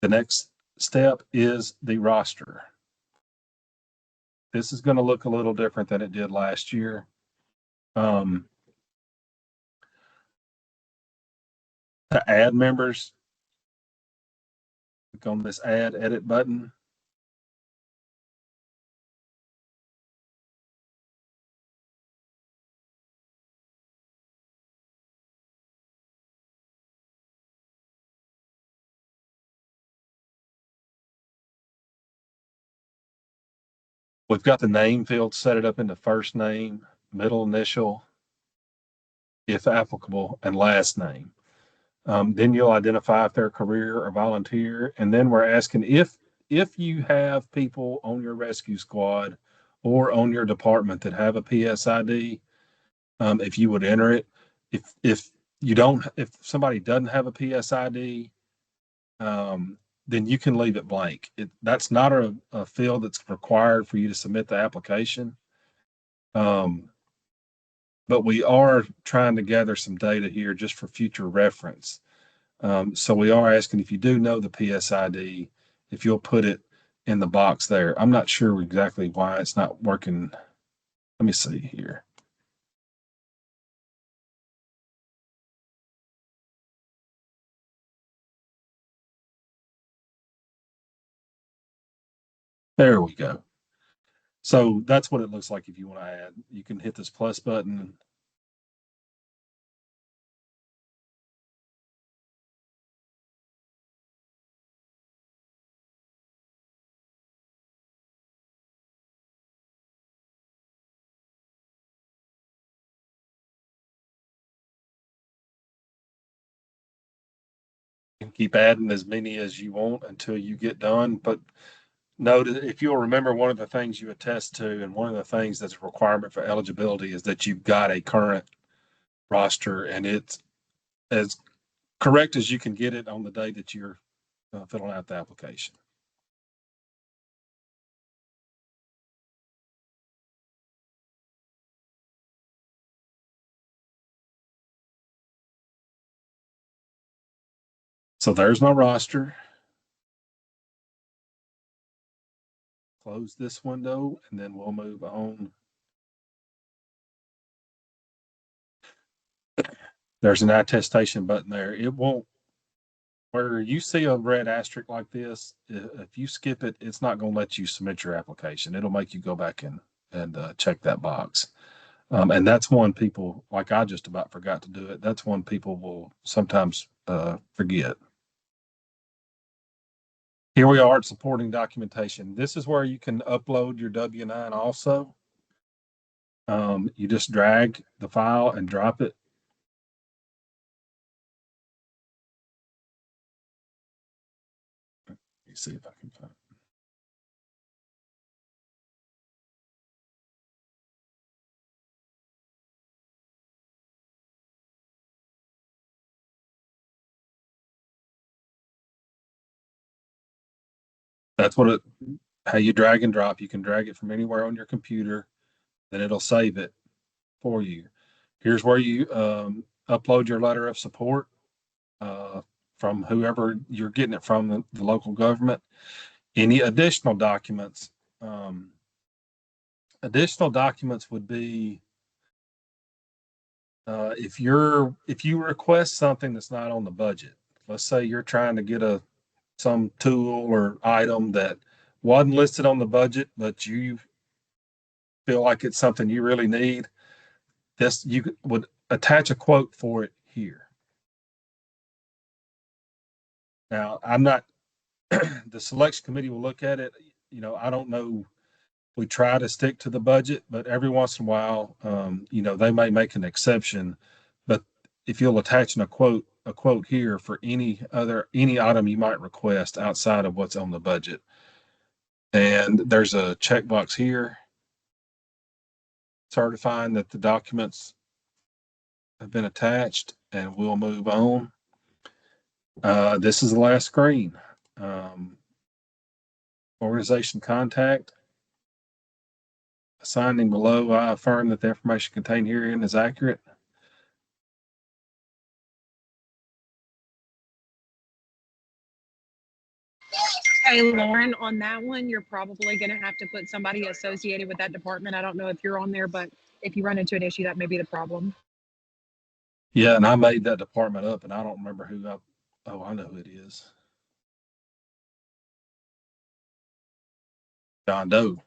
The next step is the roster. This is going to look a little different than it did last year. To add members, click on this add edit button. We've got the name field set it up into first name, middle initial, if applicable, and last name. Then you'll identify if they're career or volunteer. And then we're asking if you have people on your rescue squad or on your department that have a PSID, if you would enter it. If somebody doesn't have a PSID, then you can leave it blank. That's not a field that's required for you to submit the application. But we are trying to gather some data here just for future reference. So we are asking if you do know the PSID, if you'll put it in the box there. I'm not sure exactly why it's not working. Let me see here. There we go. So that's what it looks like if you want to add. You can hit this plus button. You can keep adding as many as you want until you get done. But note, if you'll remember, one of the things you attest to, and one of the things that's a requirement for eligibility, is that you've got a current roster, and it's as correct as you can get it on the day that you're filling out the application. So there's my roster. Close this window, and then we'll move on. There's an attestation button there. It won't, where you see a red asterisk like this, if you skip it, it's not going to let you submit your application. It'll make you go back and check that box. And that's one people, like I just about forgot to do it. That's one people will sometimes forget. Here we are at supporting documentation. This is where you can upload your W-9 also. You just drag the file and drop it. Let me see if I can find it. That's what how you drag and drop. You can drag it from anywhere on your computer, then it'll save it for you. Here's where you upload your letter of support from whoever you're getting it from, the local government. Any additional documents? Additional documents would be if you request something that's not on the budget. Let's say you're trying to get some tool or item that wasn't listed on the budget, but you feel like it's something you really need. This you would attach a quote for it here. Now, I'm not. The selection committee will look at it. I don't know. We try to stick to the budget, but every once in a while, they may make an exception. But if you'll attach a quote here for any item you might request outside of what's on the budget, and there's a checkbox here certifying that the documents have been attached, and we'll move on. This is the last screen. Organization contact. Signing below, I affirm that the information contained herein is accurate. Hey, Lauren, on that one, you're probably going to have to put somebody associated with that department. I don't know if you're on there, but if you run into an issue, that may be the problem. Yeah, and I made that department up, and I don't remember who I know who it is. John Doe.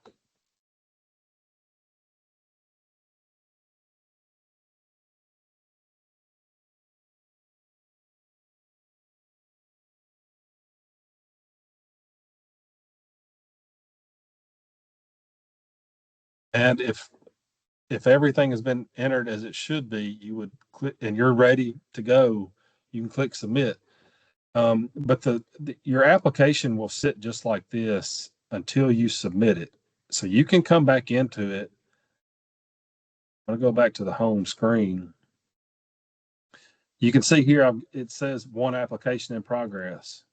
And if everything has been entered as it should be, you would click, and you're ready to go, you can click submit. But your application will sit just like this until you submit it. So you can come back into it. I'm going to go back to the home screen. You can see here, it says one application in progress.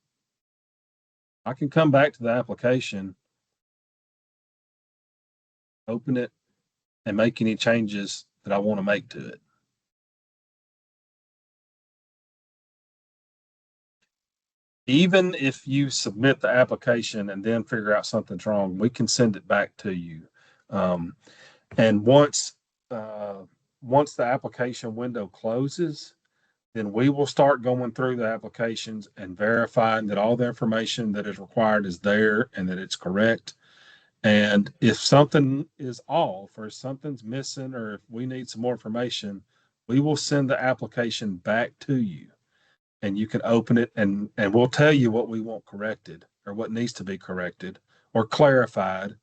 I can come back to the application, open it, and make any changes that I want to make to it. Even if you submit the application and then figure out something's wrong, we can send it back to you. And once the application window closes, then we will start going through the applications and verifying that all the information that is required is there and that it's correct. And if something is off or if something's missing or if we need some more information, we will send the application back to you. And you can open it and we'll tell you what we want corrected or what needs to be corrected or clarified.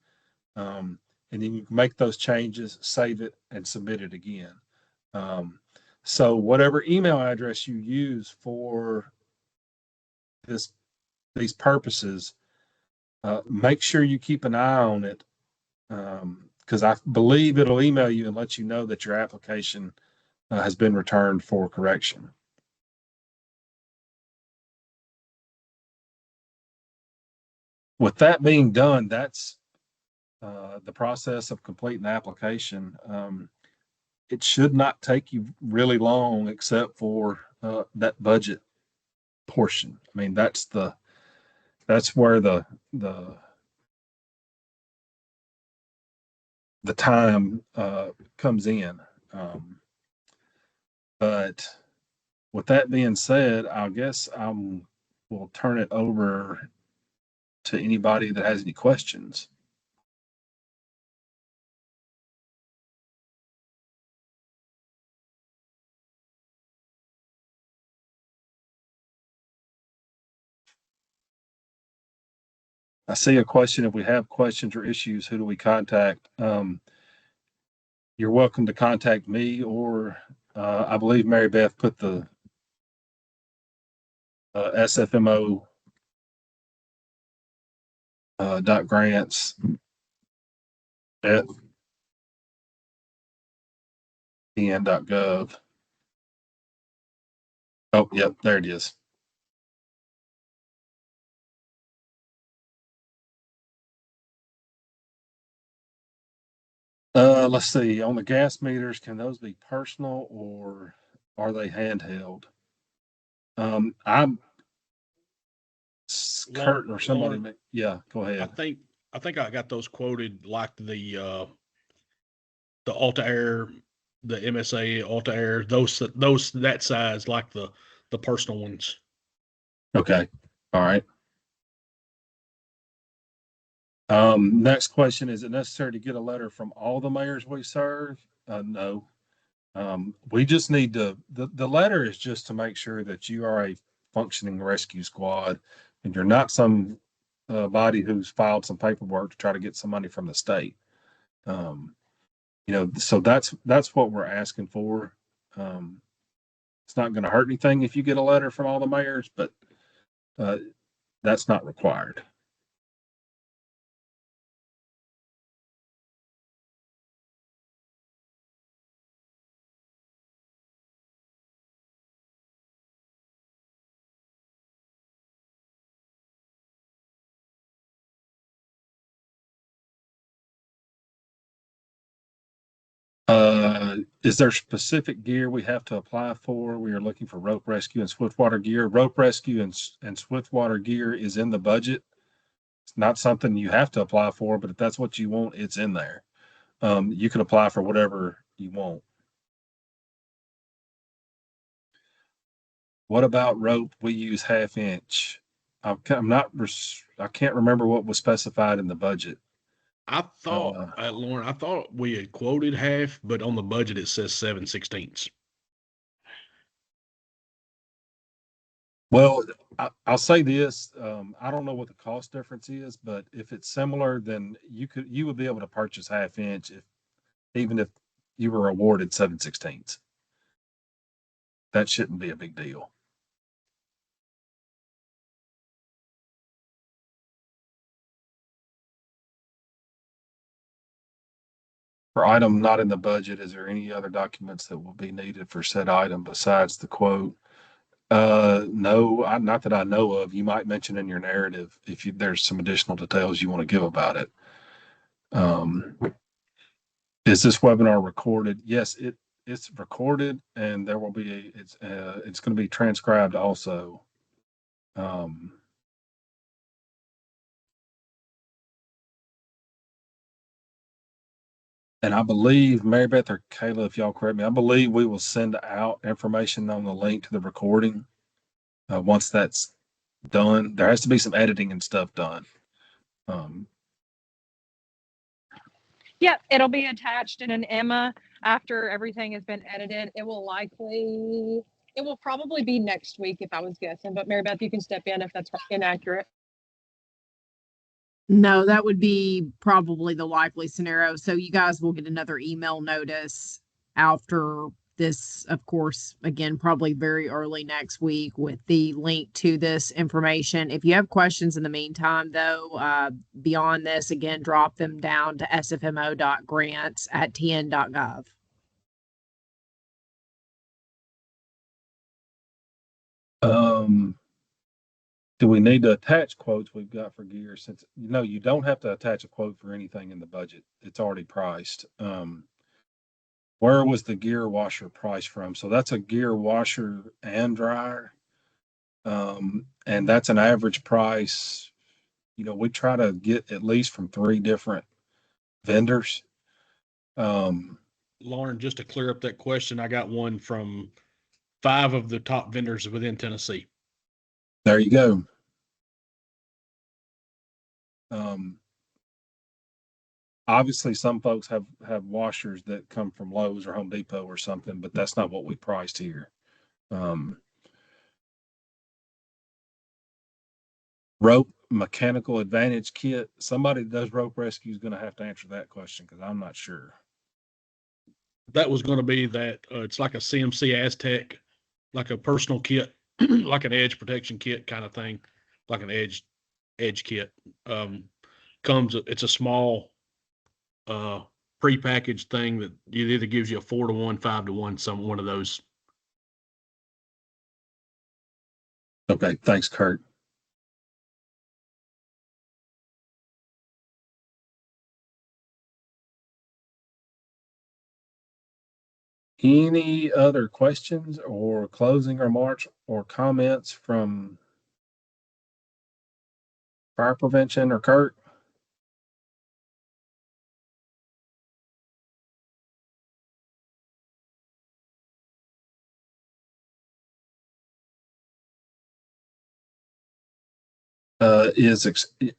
And then you can make those changes, save it, and submit it again. So whatever email address you use for these purposes, make sure you keep an eye on it, because I believe it'll email you and let you know that your application has been returned for correction. With that being done, that's the process of completing the application. It should not take you really long, except for that budget portion. I mean, that's where the time comes in. But with that being said, I guess we'll turn it over to anybody that has any questions. I see a question. If we have questions or issues, who do we contact? You're welcome to contact me, or I believe Mary Beth put the SFMO .grants at en.gov. Oh, yep, there it is. Let's see, on the gas meters, can those be personal or are they handheld? I'm Kurt or somebody, Lauren, yeah, go I ahead. think I think I got those quoted like the Altair, the MSA Altair, those that size, like the personal ones. Okay, all right. Next question, is it necessary to get a letter from all the mayors we serve? No. We just need the letter is just to make sure that you are a functioning rescue squad and you're not some body who's filed some paperwork to try to get some money from the state. So that's what we're asking for. It's not going to hurt anything if you get a letter from all the mayors, but that's not required. Is there specific gear we have to apply for? We are looking for rope rescue and swiftwater gear. Rope rescue and swiftwater gear is in the budget. It's not something you have to apply for, but if that's what you want, it's in there. You can apply for whatever you want. What about rope? We use 1/2 inch. I can't remember what was specified in the budget. I thought, Lauren, I thought we had quoted half, but on the budget it says 7/16. Well, I'll say this. I don't know what the cost difference is, but if it's similar, then you would be able to purchase 1/2 inch even if you were awarded 7/16. That shouldn't be a big deal. For item not in the budget, is there any other documents that will be needed for said item besides the quote? No, not that I know of. You might mention in your narrative if there's some additional details you want to give about it. Is this webinar recorded? Yes, it's recorded, and there will be it's going to be transcribed also. And I believe, Mary Beth or Kayla, if y'all correct me, I believe we will send out information on the link to the recording once that's done. There has to be some editing and stuff done. Yeah, it'll be attached in an Emma after everything has been edited. It will probably be next week if I was guessing, but Mary Beth, you can step in if that's inaccurate. No, that would be probably the likely scenario. So you guys will get another email notice after this, of course, again, probably very early next week with the link to this information. If you have questions in the meantime, though, beyond this, again, drop them down to sfmo.grants@tn.gov. Do we need to attach quotes we've got for gear? Since you don't have to attach a quote for anything in the budget. It's already priced. Where was the gear washer price from? So that's a gear washer and dryer. And that's an average price. We try to get at least from 3 different vendors. Lauren, just to clear up that question, I got one from 5 of the top vendors within Tennessee. There you go. Obviously some folks have washers that come from Lowe's or Home Depot or something, but that's not what we priced here. Rope mechanical advantage kit. Somebody that does rope rescue is going to have to answer that question because I'm not sure. That was going to be that it's like a CMC Aztec, like a personal kit, like an edge protection kit kind of thing, like an edge kit. It's a small prepackaged thing that either gives you a 4-to-1, 5-to-1, one of those. Okay, thanks, Kurt. Any other questions or closing remarks or comments from fire prevention or Kurt? Is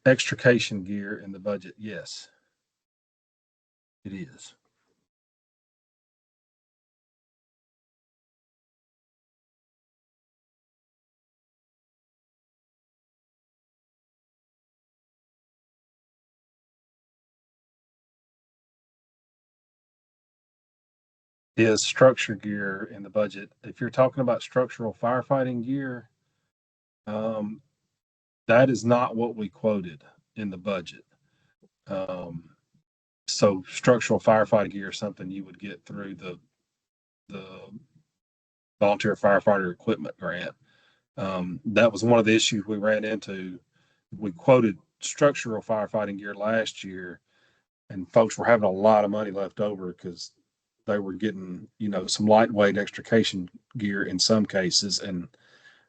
extrication gear in the budget? Yes, it is. Is structure gear in the budget? If you're talking about structural firefighting gear, that is not what we quoted in the budget. So structural firefighting gear is something you would get through the volunteer firefighter equipment grant. That was one of the issues we ran into. We quoted structural firefighting gear last year, and folks were having a lot of money left over because they were getting, some lightweight extrication gear in some cases, and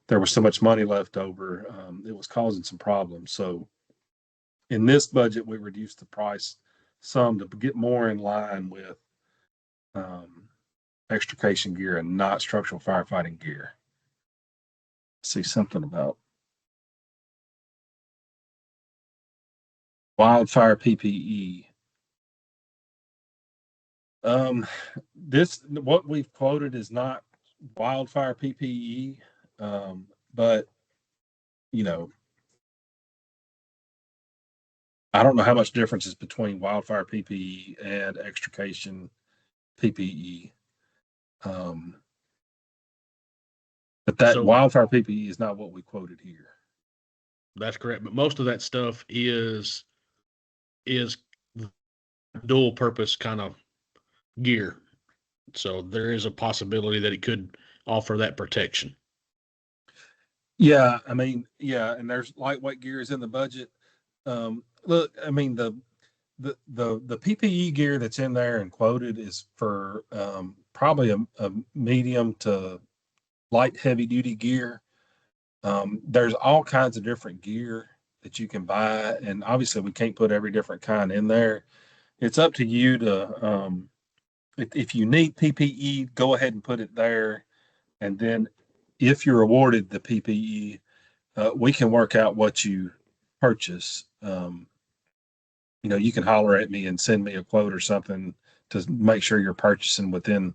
there was so much money left over. It was causing some problems. So in this budget, we reduced the price some to get more in line with extrication gear and not structural firefighting gear. See something about wildfire PPE. What we've quoted is not wildfire PPE, but I don't know how much difference is between wildfire PPE and extrication PPE. But that wildfire PPE is not what we quoted here. That's correct. But most of that stuff is dual purpose kind of gear. So there is a possibility that it could offer that protection. Yeah, and there's lightweight gears in the budget. Look, the PPE gear that's in there and quoted is for probably a medium to light heavy duty gear. There's all kinds of different gear that you can buy, and obviously we can't put every different kind in there. It's up to you to if you need PPE, go ahead and put it there, and then if you're awarded the PPE, we can work out what you purchase. You can holler at me and send me a quote or something to make sure you're purchasing within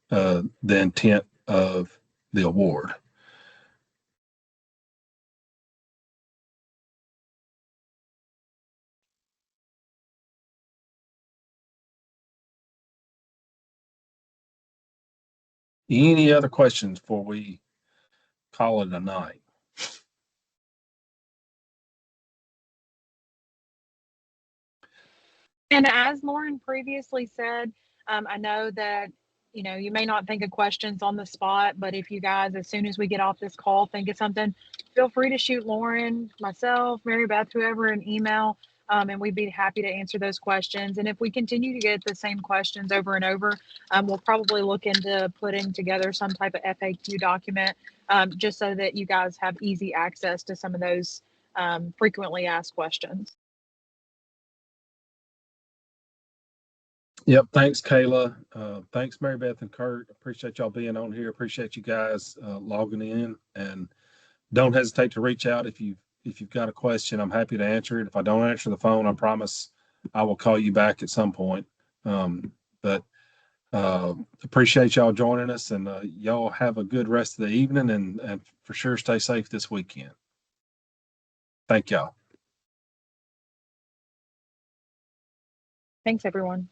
the intent of the award. Any other questions before we call it a night? And as Lauren previously said, I know that, you may not think of questions on the spot, but if you guys, as soon as we get off this call, think of something, feel free to shoot Lauren, myself, Mary Beth, whoever, an email, and we'd be happy to answer those questions. And if we continue to get the same questions over and over, we'll probably look into putting together some type of FAQ document, just so that you guys have easy access to some of those frequently asked questions. Yep. Thanks, Kayla. Thanks, Mary Beth and Kurt. Appreciate y'all being on here. Appreciate you guys logging in, and don't hesitate to reach out if you've got a question. I'm happy to answer it. If I don't answer the phone, I promise I will call you back at some point. But appreciate y'all joining us, and y'all have a good rest of the evening, and for sure stay safe this weekend. Thank y'all. Thanks, everyone.